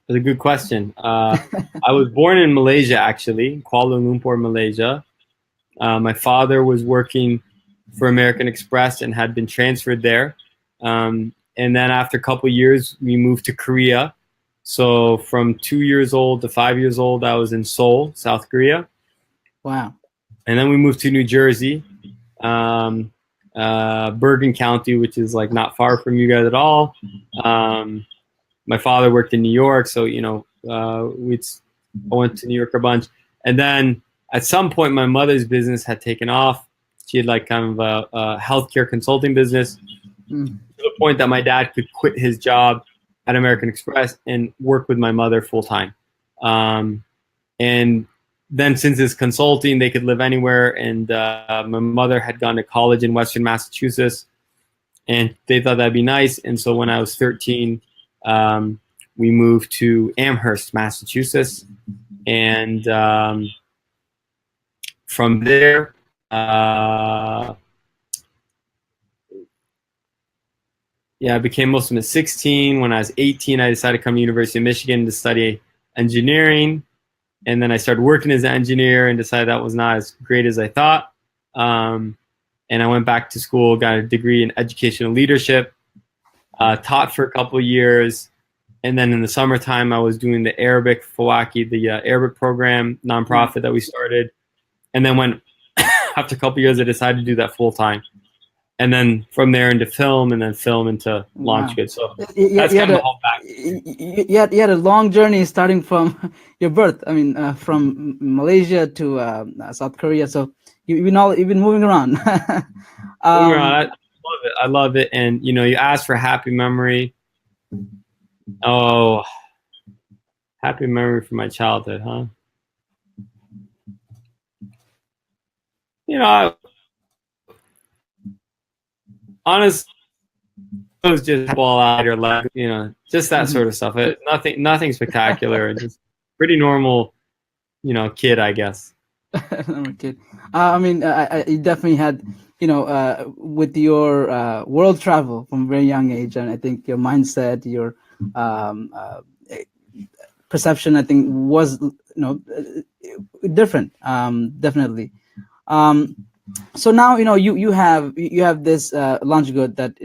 That's a good question. I was born in Malaysia, actually, Kuala Lumpur, Malaysia. My father was working for American Express and had been transferred there. And then after a couple of years, we moved to Korea. So from 2 years old to 5 years old, I was in Seoul, South Korea. Wow. And then we moved to New Jersey, Bergen County, which is like not far from you guys at all. My father worked in New York, so we'd I went to New York a bunch. And then at some point, my mother's business had taken off. She had like kind of a healthcare consulting business to the point that my dad could quit his job at American Express and work with my mother full time. And then since it's consulting, they could live anywhere. And my mother had gone to college in Western Massachusetts, and they thought that'd be nice. And so when I was 13, we moved to Amherst, Massachusetts. And from there, I became Muslim at 16. When I was 18, I decided to come to University of Michigan to study engineering. And then I started working as an engineer and decided that was not as great as I thought. And I went back to school, got a degree in educational leadership, taught for a couple of years. And then in the summertime, I was doing the Arabic Fawaki, the Arabic program, nonprofit that we started. And then after a couple of years, I decided to do that full time. And then from there into film, and then film into launch goods. So that's kind of the whole back. You had a long journey starting from your birth. I mean, from Malaysia to South Korea. So you've been moving around. I love it. I love it. And you asked for happy memory. Oh, happy memory from my childhood, huh? Honest, it was just ball out your leg, just that sort of stuff. Nothing spectacular, and just pretty normal, kid, I guess. Kid. I mean, you definitely had, with your world travel from a very young age, and I think your mindset, your perception, I think was, different, definitely. So now you have this launch good that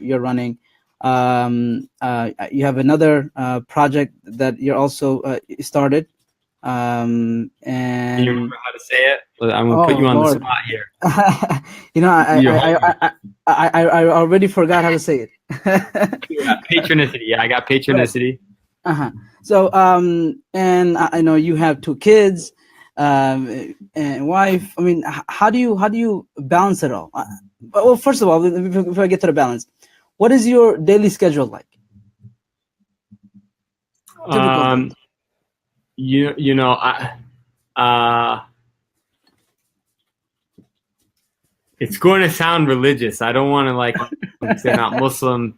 you're running. You have another project that you're also started. And do you remember how to say it? I'm gonna put you on the spot here. I already forgot how to say it. Patronicity. Yeah, I got patronicity. Right. So and I know you have 2 kids. And wife. I mean, how do you balance it all? Well, first of all, before I get to the balance, what is your daily schedule like? It's going to sound religious. I don't want to say not Muslim,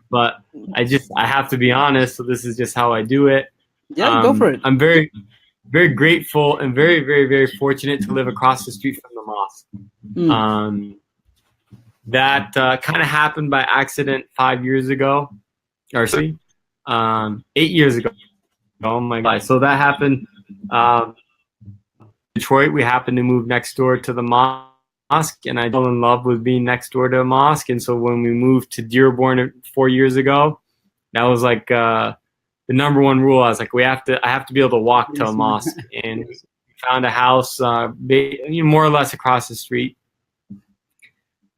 but I have to be honest. So this is just how I do it. Yeah, go for it. I'm very grateful and very, very, very fortunate to live across the street from the mosque. That kind of happened by accident 5 years ago, or 8 years ago. Oh my God. So that happened. Detroit, we happened to move next door to the mosque, and I fell in love with being next door to a mosque. And so when we moved to Dearborn 4 years ago, that was like the number one rule. I was like, I have to be able to walk to a mosque, and we found a house more or less across the street.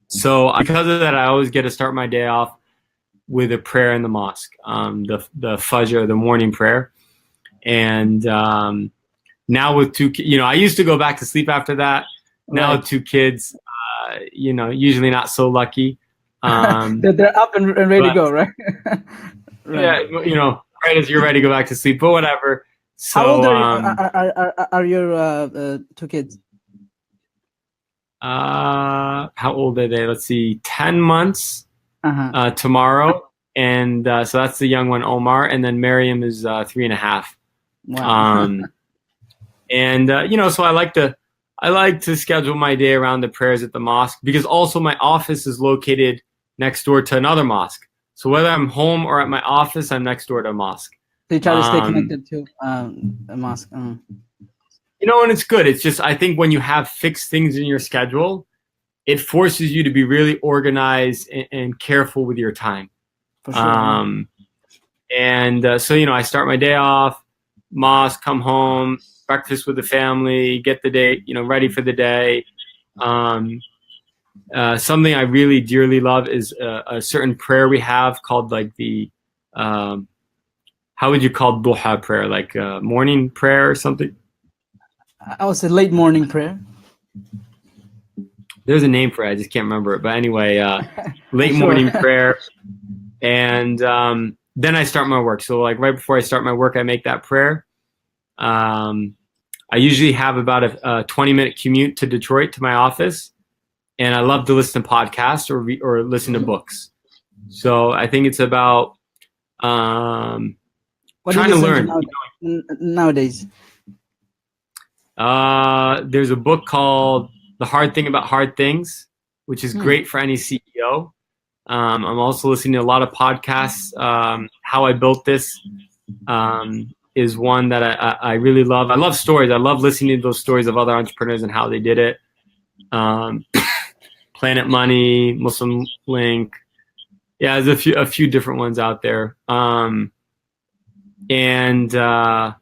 So because of that, I always get to start my day off with a prayer in the mosque, the Fajr, the morning prayer. And now with 2, I used to go back to sleep after that. Now Right. with 2 kids, usually not so lucky. They're up and ready to go, right? Right. Yeah, right as you're ready to go back to sleep, but whatever. So, how old are your 2 kids? How old are they? Let's see, 10 months tomorrow, and so that's the young one, Omar, and then Miriam is 3.5. Wow. And so I like to schedule my day around the prayers at the mosque, because also my office is located next door to another mosque. So whether I'm home or at my office, I'm next door to a mosque. So you try to stay connected to a mosque. And it's good. It's just, I think when you have fixed things in your schedule, it forces you to be really organized and careful with your time. For sure. So, I start my day off, mosque, come home, breakfast with the family, get the day, ready for the day. Something I really dearly love is a certain prayer we have called like the how would you call duha prayer? Like morning prayer or something? I would say late morning prayer. There's a name for it. I just can't remember it. But anyway, late Sure. morning prayer. And then I start my work. So like right before I start my work, I make that prayer. I usually have about a 20-minute commute to Detroit to my office. And I love to listen to podcasts or listen to books. So I think it's about What do you trying to listen learn. to nowadays? There's a book called The Hard Thing About Hard Things, which is great for any CEO. I'm also listening to a lot of podcasts. How I Built This is one that I really love. I love stories. I love listening to those stories of other entrepreneurs and how they did it. Planet Money, Muslim Link. Yeah, there's a few different ones out there. It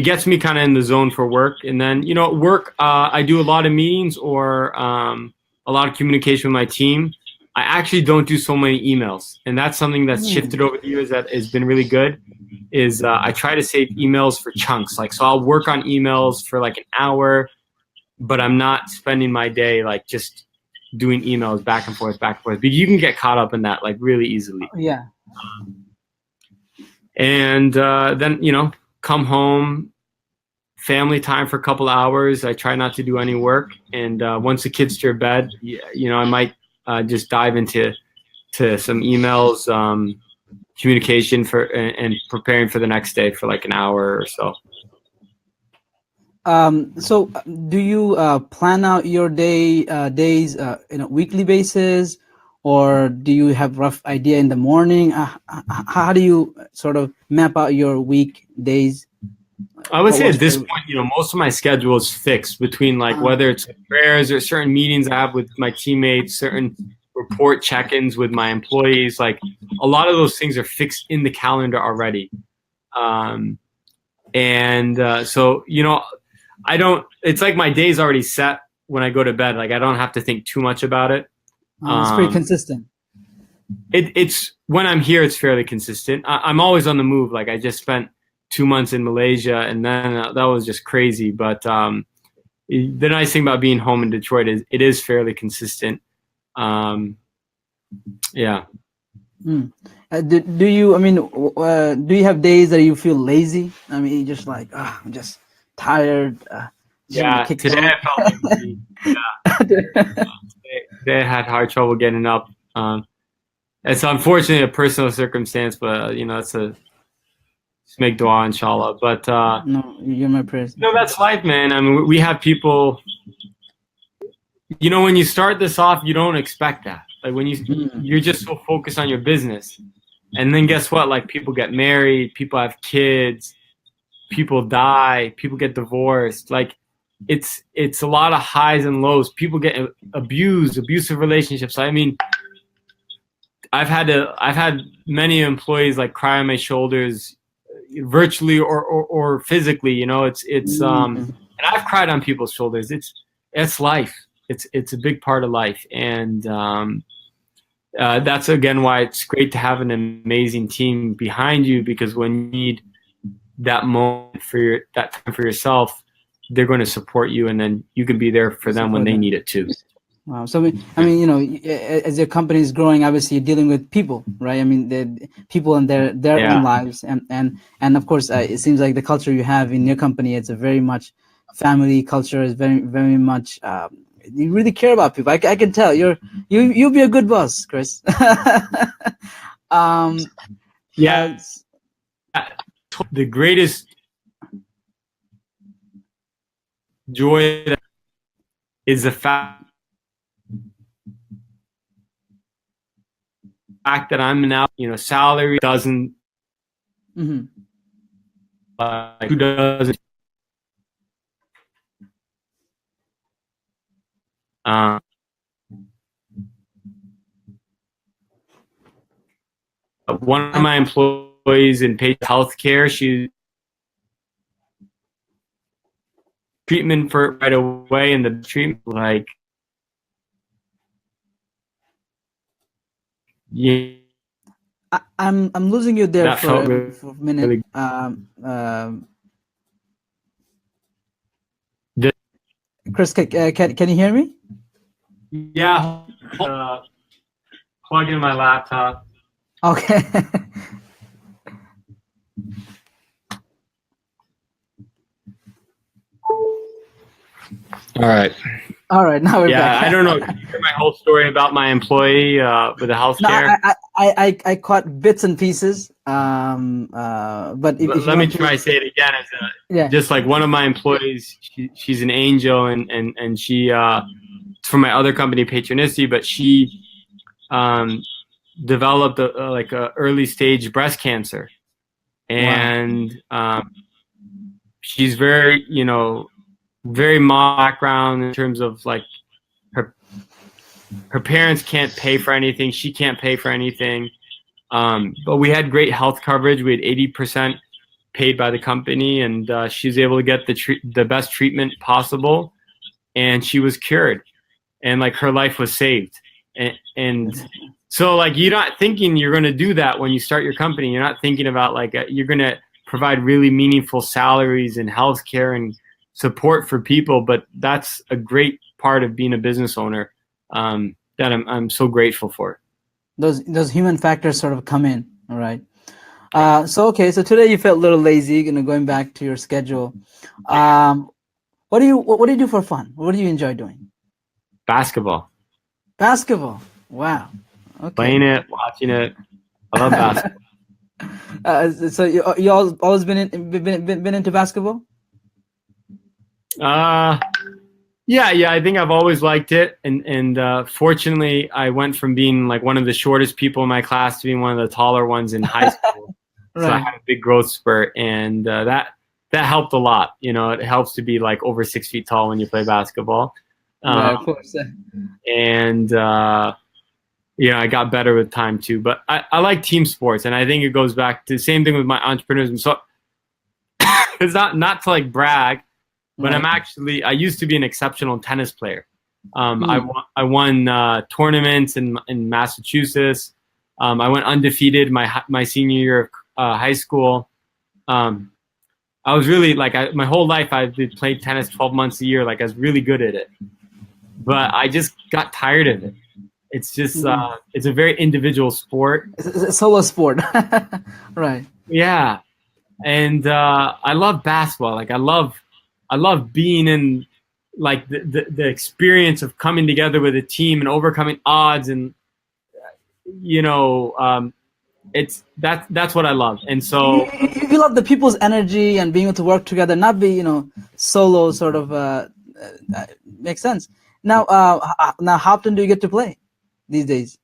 gets me kind of in the zone for work. And then, you know, at work, I do a lot of meetings or a lot of communication with my team. I actually don't do so many emails. And that's something that's shifted over the years that has been really good is I try to save emails for chunks. Like, so I'll work on emails for like an hour, but I'm not spending my day like just doing emails back and forth. But you can get caught up in that like really easily. Yeah. And then, you know, come home, family time for a couple hours. I try not to do any work. And once the kids to bed, you know, I might just dive into some emails, communication and preparing for the next day for like an hour or so. So do you plan out your days in a weekly basis, or do you have rough idea in the morning? How do you sort of map out your week days? I would say at this point, you know, most of my schedule is fixed between like whether it's prayers or certain meetings I have with my teammates, certain report check-ins with my employees. Like a lot of those things are fixed in the calendar already. So, you know, it's like my day's already set when I go to bed. Like I don't have to think too much about it. It's pretty consistent. It's when I'm here, it's fairly consistent. I'm always on the move. Like I just spent 2 months in Malaysia, and then that was just crazy. But the nice thing about being home in Detroit is it is fairly consistent. Yeah. Do you? I mean, do you have days that you feel lazy? I mean, you're just like, I'm just tired. Yeah. Today I felt lazy. Yeah. Today I had hard trouble getting up. It's unfortunately a personal circumstance, but you know, it's just make dua, inshallah. But no, you're my prayers. No, that's life, man. I mean, we have people. You know, when you start this off, you don't expect that. Like when you're just so focused on your business, and then guess what? Like people get married, people have kids, people die, people get divorced. Like it's a lot of highs and lows. People get abusive relationships. I mean, I've had many employees like cry on my shoulders, virtually or physically. You know, it's and I've cried on people's shoulders. It's life. It's a big part of life, and that's again why it's great to have an amazing team behind you, because when you need that moment that time for yourself, they're going to support you, and then you can be there for them when they need it too. Wow. So I mean, you know, as your company is growing, obviously you're dealing with people, right? I mean, the people in their own lives, and of course, it seems like the culture you have in your company, it's a very much family culture. Is very very much. You really care about people. I can tell you'll be a good boss, Chris. Yeah. The greatest joy is the fact that I'm now, you know, salary doesn't, who doesn't, one of my employees in paid healthcare, she treatment for it right away, and the treatment like, yeah. I'm losing you there That felt really, for a minute. really good. Chris, can you hear me? Yeah. Plug in my laptop. Okay. All right. All right, now we're Yeah, back. I don't know. Did you hear my whole story about my employee with the No, healthcare? I caught bits and pieces. But if you Let me want to, try to say it again. yeah. Just like one of my employees, she's an angel, and she from my other company, Patronicity, but she developed like a early stage breast cancer, Wow. and she's very very modest background in terms of like her parents can't pay for anything, she can't pay for anything, but we had great health coverage. We had 80% paid by the company, and she's able to get the best treatment possible, and she was cured, and like her life was saved, and so like you're not thinking you're going to do that when you start your company. You're not thinking about like you're going to provide really meaningful salaries and healthcare and support for people, but that's a great part of being a business owner, that I'm so grateful for. Those human factors sort of come in. All right. So okay, so today you felt a little lazy, going back to your schedule. What do you do for fun? What do you enjoy doing? Basketball. Basketball. Wow. Okay. Playing it, watching it. I love basketball. So you always been into basketball? Yeah, I think I've always liked it, and fortunately, I went from being like one of the shortest people in my class to being one of the taller ones in high school. Right. So I had a big growth spurt, and that helped a lot. It helps to be like over 6 feet tall when you play basketball. Right, of course. And I got better with time too. But I like team sports, and I think it goes back to the same thing with my entrepreneurism. So it's not to like brag, but Right. I used to be an exceptional tennis player. I won tournaments in Massachusetts. I went undefeated my senior year of high school. I was really like my whole life I've played tennis 12 months a year. Like I was really good at it, but I just got tired of it. It's just it's a very individual sport. It's a solo sport. Right. Yeah, and I love basketball. Like I love being in like the experience of coming together with a team and overcoming odds, and that's what I love. And so You love the people's energy and being able to work together, not be solo sort of. Makes sense. Now how often do you get to play these days?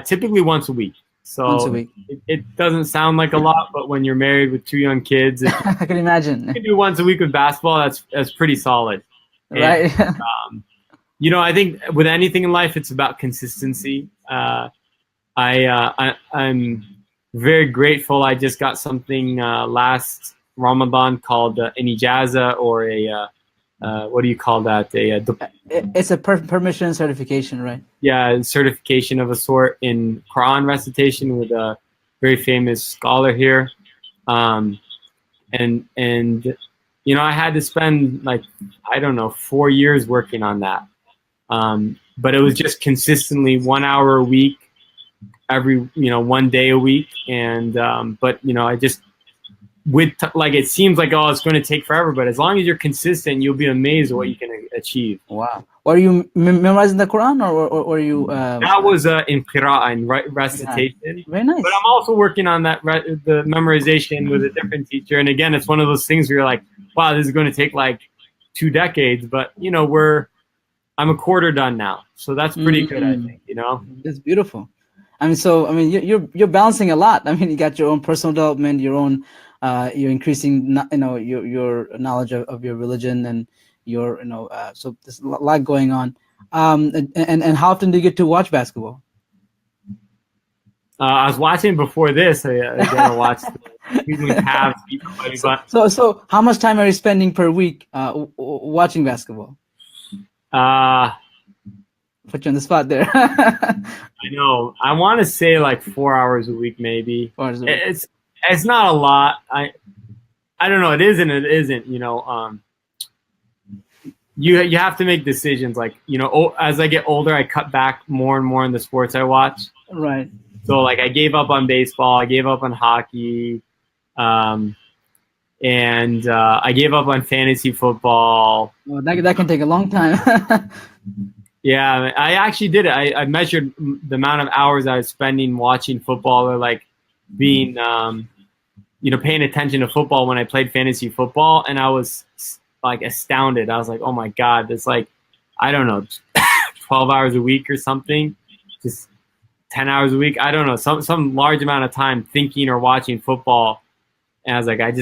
typically once a week. So Once a week. it doesn't sound like a lot, but when you're married with 2 young kids, I can imagine. you can do once a week with basketball. That's pretty solid. Right. And, I think with anything in life, it's about consistency. I'm very grateful. I just got something last Ramadan called an ijaza, or a what do you call that? It's a permission certification, right? Yeah, certification of a sort in Quran recitation with a very famous scholar here, and I had to spend like I don't know 4 years working on that, but it was just consistently 1 hour a week, every 1 day a week, and but I just like it seems like it's going to take forever, but as long as you're consistent, you'll be amazed at what you can achieve. Wow. Were you memorizing the Quran, or you? That was in qira'ah, in recitation. Very nice. But I'm also working on that the memorization with a different teacher. And again, it's one of those things where you're like, wow, this is going to take like 2 decades. But I'm a quarter done now, so that's pretty good, I think. It's beautiful. You're balancing a lot. You got your own personal development, your own. You're increasing, your knowledge of your religion, and your, so there's a lot going on. And how often do you get to watch basketball? I was watching before this. I watched the Cleveland Cavs. So how much time are you spending per week watching basketball? put you on the spot there. I know. I want to say like 4 hours a week, maybe. 4 hours a week. It's not a lot. I don't know. It is and it isn't. You know, you have to make decisions. Like, you know, as I get older, I cut back more and more in the sports I watch. Right. So like, I gave up on baseball. I gave up on hockey. And I gave up on fantasy football. Well, that can take a long time. Yeah, I actually did it. I measured the amount of hours I was spending watching football, or like being, you know, paying attention to football when I played fantasy football, and I was like astounded. I was like, oh my God, it's like, I don't know, 12 hours a week or something, just 10 hours a week. I don't know, some large amount of time thinking or watching football. And I was like, I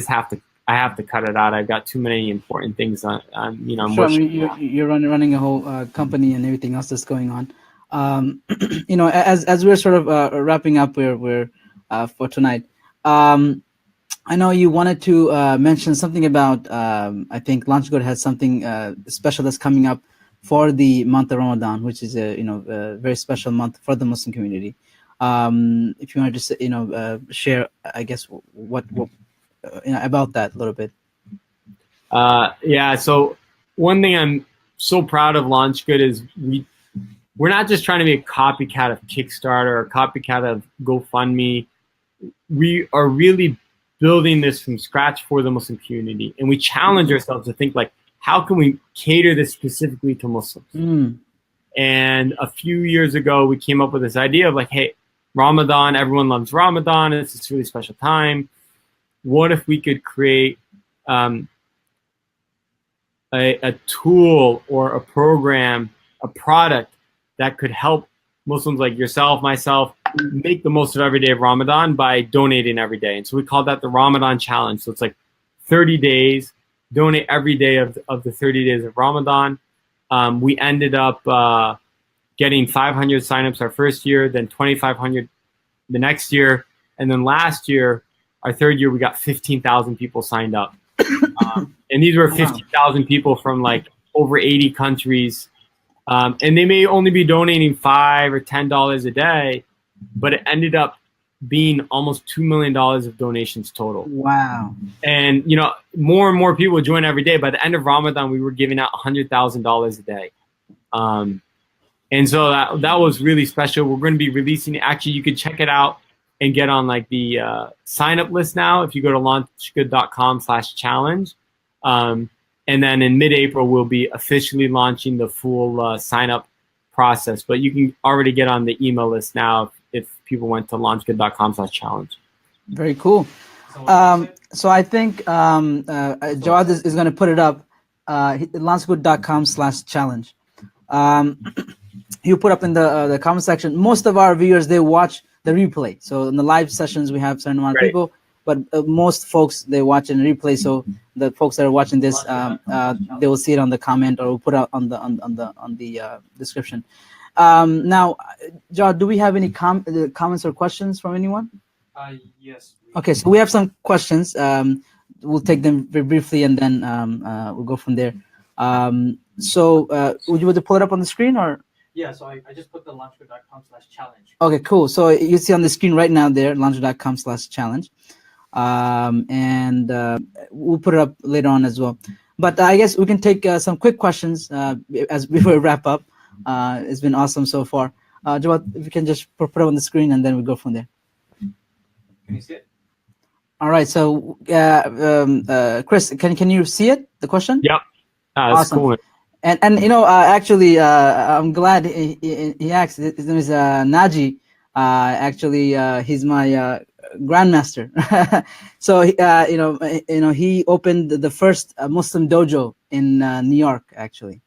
have to cut it out. I've got too many important things on you know. Sure, I mean, you're running a whole company and everything else that's going on. You know, as we're sort of wrapping up, we're for tonight. I know you wanted to mention something about. I think Launch Good has something special that's coming up for the month of Ramadan, which is a very special month for the Muslim community. If you want to just share, I guess what about that a little bit. Yeah. So one thing I'm so proud of Launch Good is we're not just trying to be a copycat of Kickstarter or a copycat of GoFundMe. We are really building this from scratch for the Muslim community, and we challenge ourselves to think like, how can we cater this specifically to Muslims? And a few years ago, we came up with this idea of like, hey, Ramadan, everyone loves Ramadan. It's this really special time. What if we could create a tool or a program, a product that could help Muslims like yourself, myself, make the most of every day of Ramadan by donating every day? And so we called that the Ramadan Challenge. So it's like 30 days, donate every day of the 30 days of Ramadan. We ended up getting 500 signups our first year, then 2,500 the next year, and then last year, our third year, we got 15,000 people signed up. And these were 15,000 people from like over 80 countries. And they may only be donating $5 or $10 a day, but it ended up being almost $2 million of donations total. Wow. And, you know, more and more people join every day. By the end of Ramadan, we were giving out $100,000 a day. And so that was really special. We're going to be releasing it. Actually, you could check it out and get on like the sign up list now if you go to launchgood.com/challenge. And then in mid-April, we'll be officially launching the full sign up process. But you can already get on the email list now if people went to launchgood.com/challenge. Very cool. So I think Jawad is going to put it up, launchgood.com/challenge. You put up in the comment section. Most of our viewers, they watch the replay. So in the live sessions, we have a certain amount of people, but most folks, they watch in replay. So the folks that are watching this, they will see it on the comment, or we'll put it on the description. Now, Jawad, do we have any comments or questions from anyone? Yes. Okay, so we have some questions. We'll take them very briefly, and then we'll go from there. So would you want to pull it up on the screen, or? Yeah, so I just put the launchgood.com/challenge. Okay, cool. So you see on the screen right now there, launchgood.com/challenge. And we'll put it up later on as well. But I guess we can take some quick questions before we wrap up. It's been awesome so far. Jawad, if you can just put it on the screen, and then we go from there. Can you see it? All right. So, Chris, can you see it? The question? Yep. That's awesome. Cool. And you know, actually, I'm glad he asked. His name is Naji. Actually, he's my grandmaster. So you know, he opened the first Muslim dojo in New York, actually.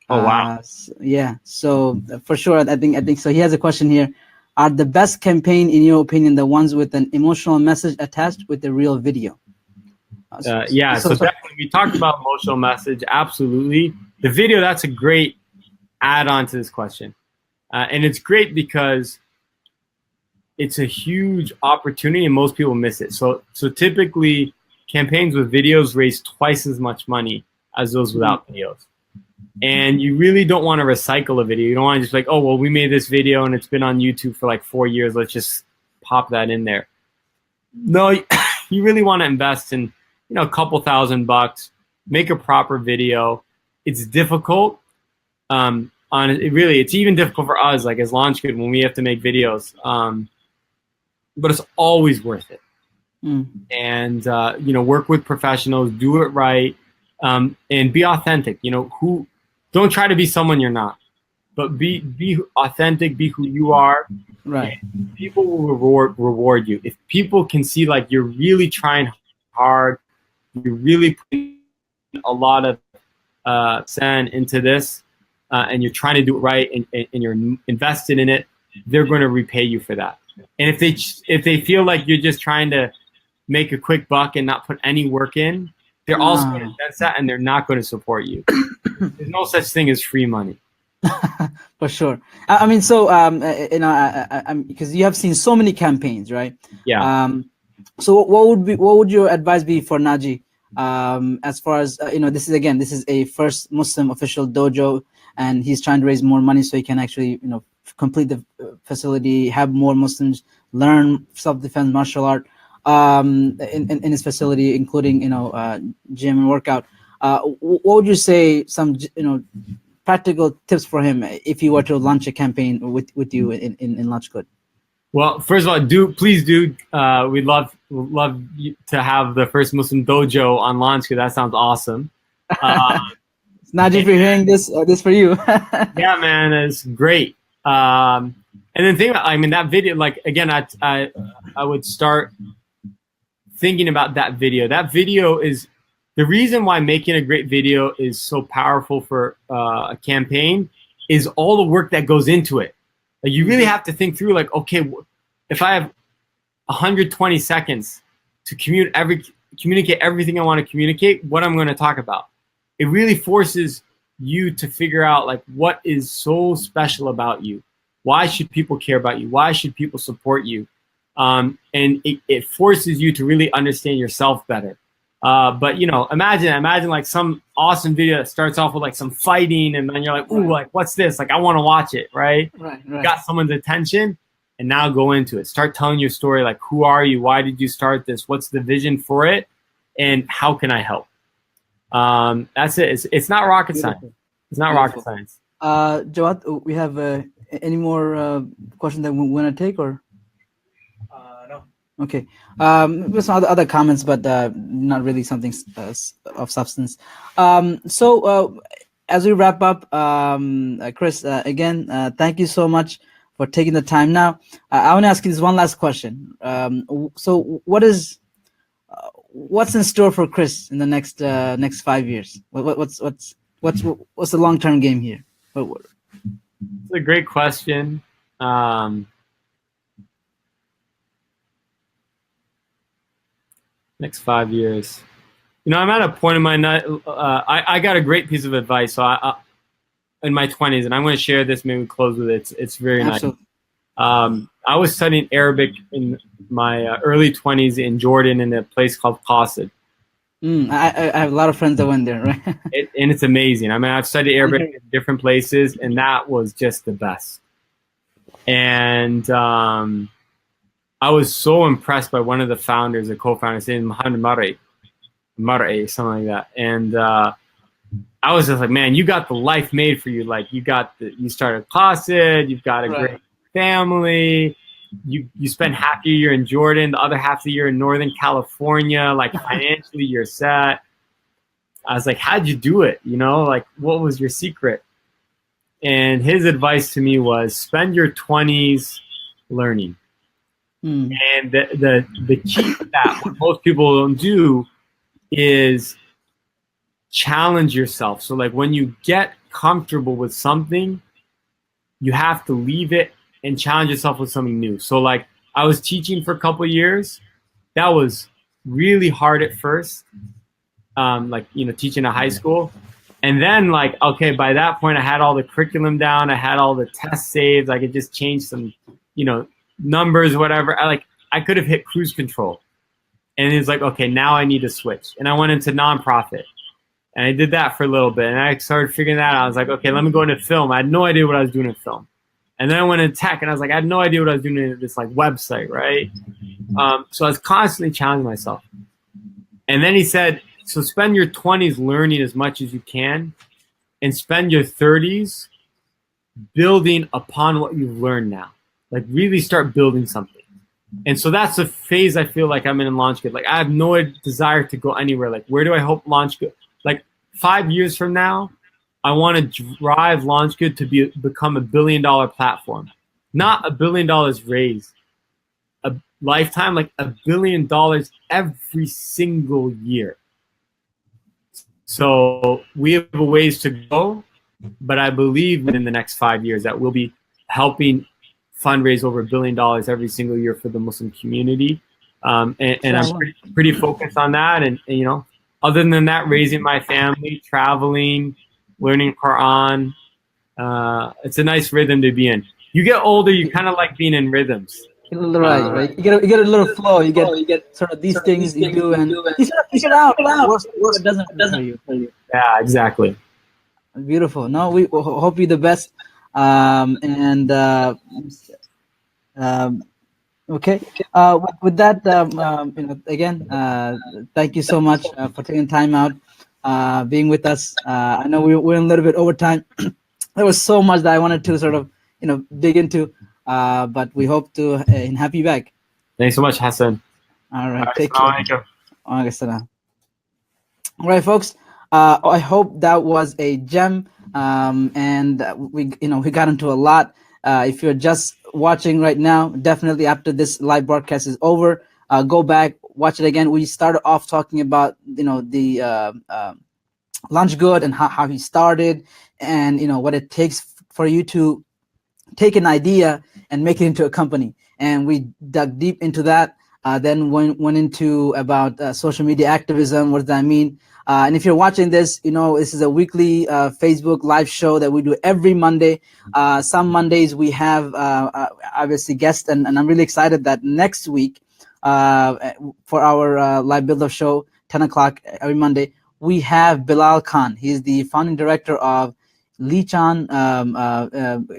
Oh wow! Yeah. So for sure, I think so. He has a question here. Are the best campaign, in your opinion, the ones with an emotional message attached with the real video? Yeah. So definitely, we talked about emotional message. Absolutely. The video, that's a great add-on to this question. And it's great because it's a huge opportunity and most people miss it. So typically campaigns with videos raise twice as much money as those without videos. And you really don't want to recycle a video. You don't want to just like, oh, well, we made this video and it's been on YouTube for like 4 years. Let's just pop that in there. No, you really want to invest in, you know, a couple $1,000, make a proper video. It's difficult. It's even difficult for us, like as LaunchGood, when we have to make videos. But it's always worth it. And you know, work with professionals, do it right, and be authentic. You know, don't try to be someone you're not, but be authentic, be who you are. Right. People will reward you. If people can see like you're really trying hard, you're really putting a lot of sand into this, and you're trying to do it right, and you're invested in it, they're going to repay you for that. And if they feel like you're just trying to make a quick buck and not put any work in, they're also going to sense that, and they're not going to support you. There's no such thing as free money. For sure. I mean, so you know, because you have seen so many campaigns, right? Yeah. So what would your advice be for Naji, as far as you know, this is a first Muslim official dojo, and he's trying to raise more money so he can actually, you know, complete the facility, have more Muslims learn self-defense martial art in his facility, including, you know, gym and workout. What would you say some, you know, practical tips for him if you were to launch a campaign with you in LaunchGood? Well, first of all, please do. We'd love to have the first Muslim dojo on LaunchGood. That sounds awesome. Naji, if you're hearing this for you. Yeah, man, it's great. And then I mean, that video, like, again, I would start thinking about that video. That video is the reason why making a great video is so powerful for a campaign is all the work that goes into it. Like, you really have to think through, like, okay, if I have 120 seconds to communicate everything I want to communicate, what I'm going to talk about. It really forces you to figure out, like, what is so special about you. Why should people care about you? Why should people support you? And it forces you to really understand yourself better. But, you know, imagine like some awesome video that starts off with like some fighting, and then you're like, ooh, like, what's this? Like, I want to watch it, right? Right. Got someone's attention, and now go into it. Start telling your story, like, who are you? Why did you start this? What's the vision for it? And how can I help? That's it. It's not rocket science. It's not rocket science. Jawad, we have any more questions that we want to take, or? No. Okay. There's some other comments, but not really something of substance. So as we wrap up, Chris, again, thank you so much for taking the time. Now, I want to ask you this one last question. So what's in store for Chris in the next 5 years? What's the long-term game here? It's a great question. Next 5 years. You know, I'm at a point in my I got a great piece of advice. So I in my 20s, and I'm going to share this. Maybe close with it. It's very Absolutely. nice. I was studying Arabic in my early 20s in Jordan in a place called Qasid. I have a lot of friends that went there, right? And it's amazing. I mean, I've studied Arabic in different places, and that was just the best. And I was so impressed by one of the founders, the co-founders, named Muhammad Mar'i, something like that. And I was just like, man, you got the life made for you. Like, you started Qasid, you've got a great family. You spend half your year in Jordan, the other half of the year in Northern California. Like, financially, you're set. I was like, how'd you do it? You know, like, what was your secret? And his advice to me was, spend your 20s learning. And the key to that, what most people don't do, is challenge yourself. So, like, when you get comfortable with something, you have to leave it and challenge yourself with something new. So, like, I was teaching for a couple of years. That was really hard at first, like, you know, teaching at high school. And then, like, okay, by that point, I had all the curriculum down. I had all the tests saved. I could just change some, you know, numbers, whatever. I could have hit cruise control. And it's like, okay, now I need to switch. And I went into nonprofit. And I did that for a little bit, and I started figuring that out. I was like, okay, let me go into film. I had no idea what I was doing in film. And then I went into tech, and I was like, I had no idea what I was doing in this like website, right? So I was constantly challenging myself. And then he said, so spend your 20s learning as much as you can, and spend your 30s building upon what you've learned now. Like really start building something. And so that's the phase I feel like I'm in LaunchGood. Like I have no desire to go anywhere. Like where do I hope LaunchGood? Like 5 years from now, I want to drive LaunchGood to become $1 billion platform, not $1 billion raised. A lifetime, like $1 billion every single year. So we have a ways to go, but I believe within the next 5 years that we'll be helping fundraise over $1 billion every single year for the Muslim community. And I'm pretty focused on that. And, you know, other than that, raising my family, traveling, learning Quran, it's a nice rhythm to be in. You get older, you kind of like being in rhythms. Right. You get a little flow. You get sort of these things you do, and you sort of figure it out. What doesn't for you. Yeah, exactly. Beautiful. No, we hope you the best. Okay. With that, you know, again, thank you so much for taking time out, being with us. I know we're a little bit over time. There was so much that I wanted to sort of, you know, dig into, but we hope to have you back. Thanks so much, Hassan. All right. Take care. All right, folks. I hope that was a gem, and we got into a lot. If you're just watching right now, definitely after this live broadcast is over, go back, watch it again. We started off talking about, you know, the LaunchGood and how he started, and you know what it takes for you to take an idea and make it into a company. And we dug deep into that. Then went into about social media activism. What does that mean? And if you're watching this, you know, this is a weekly Facebook live show that we do every Monday. Some Mondays we have obviously guests, and I'm really excited that next week for our live build-up show, 10 o'clock every Monday, we have Bilal Khan. He's the founding director of Lichan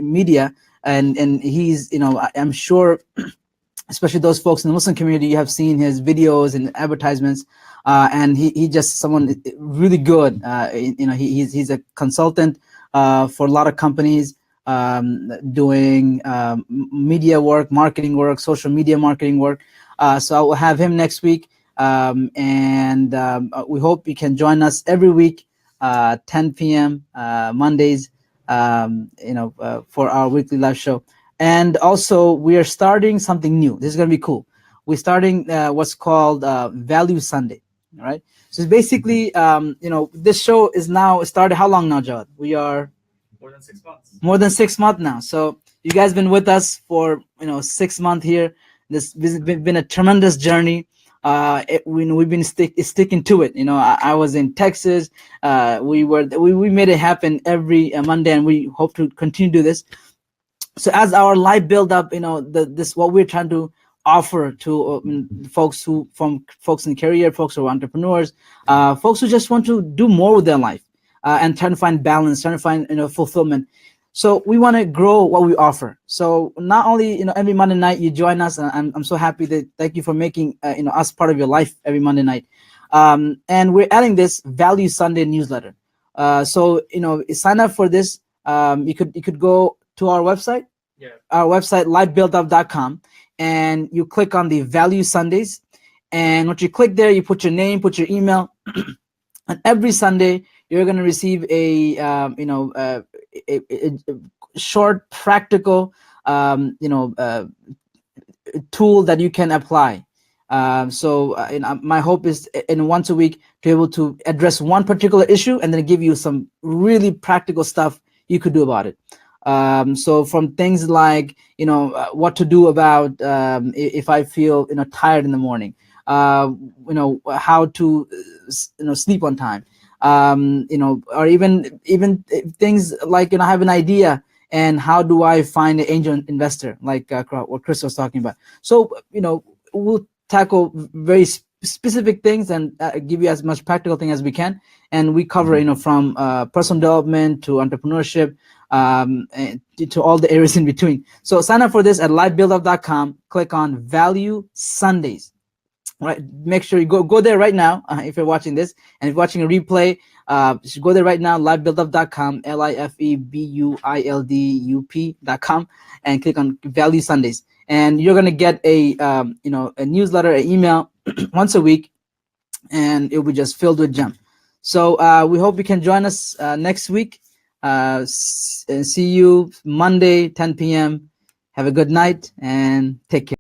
Media, and he's, you know, I'm sure, especially those folks in the Muslim community, you have seen his videos and advertisements, and he just someone really good. You know, he's a consultant for a lot of companies, doing media work, marketing work, social media marketing work. So I will have him next week, and we hope you can join us every week, 10 p.m. Mondays, you know, for our weekly live show. And also, we are starting something new. This is going to be cool. We're starting what's called Value Sunday. All right. So it's basically, you know, this show is now started. How long now, Jawad? We are More than 6 months. More than 6 months now. So you guys been with us for, you know, 6 months here. This has been a tremendous journey. We've been sticking to it. You know, I was in Texas. We made it happen every Monday, and we hope to continue to do this. So as our live build up, you know, this what we're trying to offer to folks in the career, folks who are entrepreneurs, folks who just want to do more with their life, and trying to find balance, trying to find, you know, fulfillment. So we want to grow what we offer. So not only, you know, every Monday night you join us, and I'm so happy that thank you for making you know, us part of your life every Monday night. And we're adding this Value Sunday newsletter. So, you know, sign up for this. You could go to our website, our website, livebuildup.com, and you click on the Value Sundays. And once you click there, you put your name, put your email, and every Sunday you're going to receive a you know, a short, practical, you know, tool that you can apply. So my hope is in once a week to be able to address one particular issue and then give you some really practical stuff you could do about it. So from things like, you know, what to do about if I feel, you know, tired in the morning, you know, how to, you know, sleep on time, you know, or even things like, you know, I have an idea and how do I find an angel investor, like what Chris was talking about. So, you know, we'll tackle very specific things and give you as much practical thing as we can. And we cover, from personal development to entrepreneurship, and to all the areas in between. So sign up for this at livebuildup.com. Click on Value Sundays. Right, make sure you go there right now if you're watching this, and if you're watching a replay, just go there right now, livebuildup.com, LIFEBUILDUP.com, and click on Value Sundays, and you're gonna get a a newsletter, an email once a week, and it will be just filled with gem. So we hope you can join us next week. See you Monday 10 p.m. Have a good night and take care.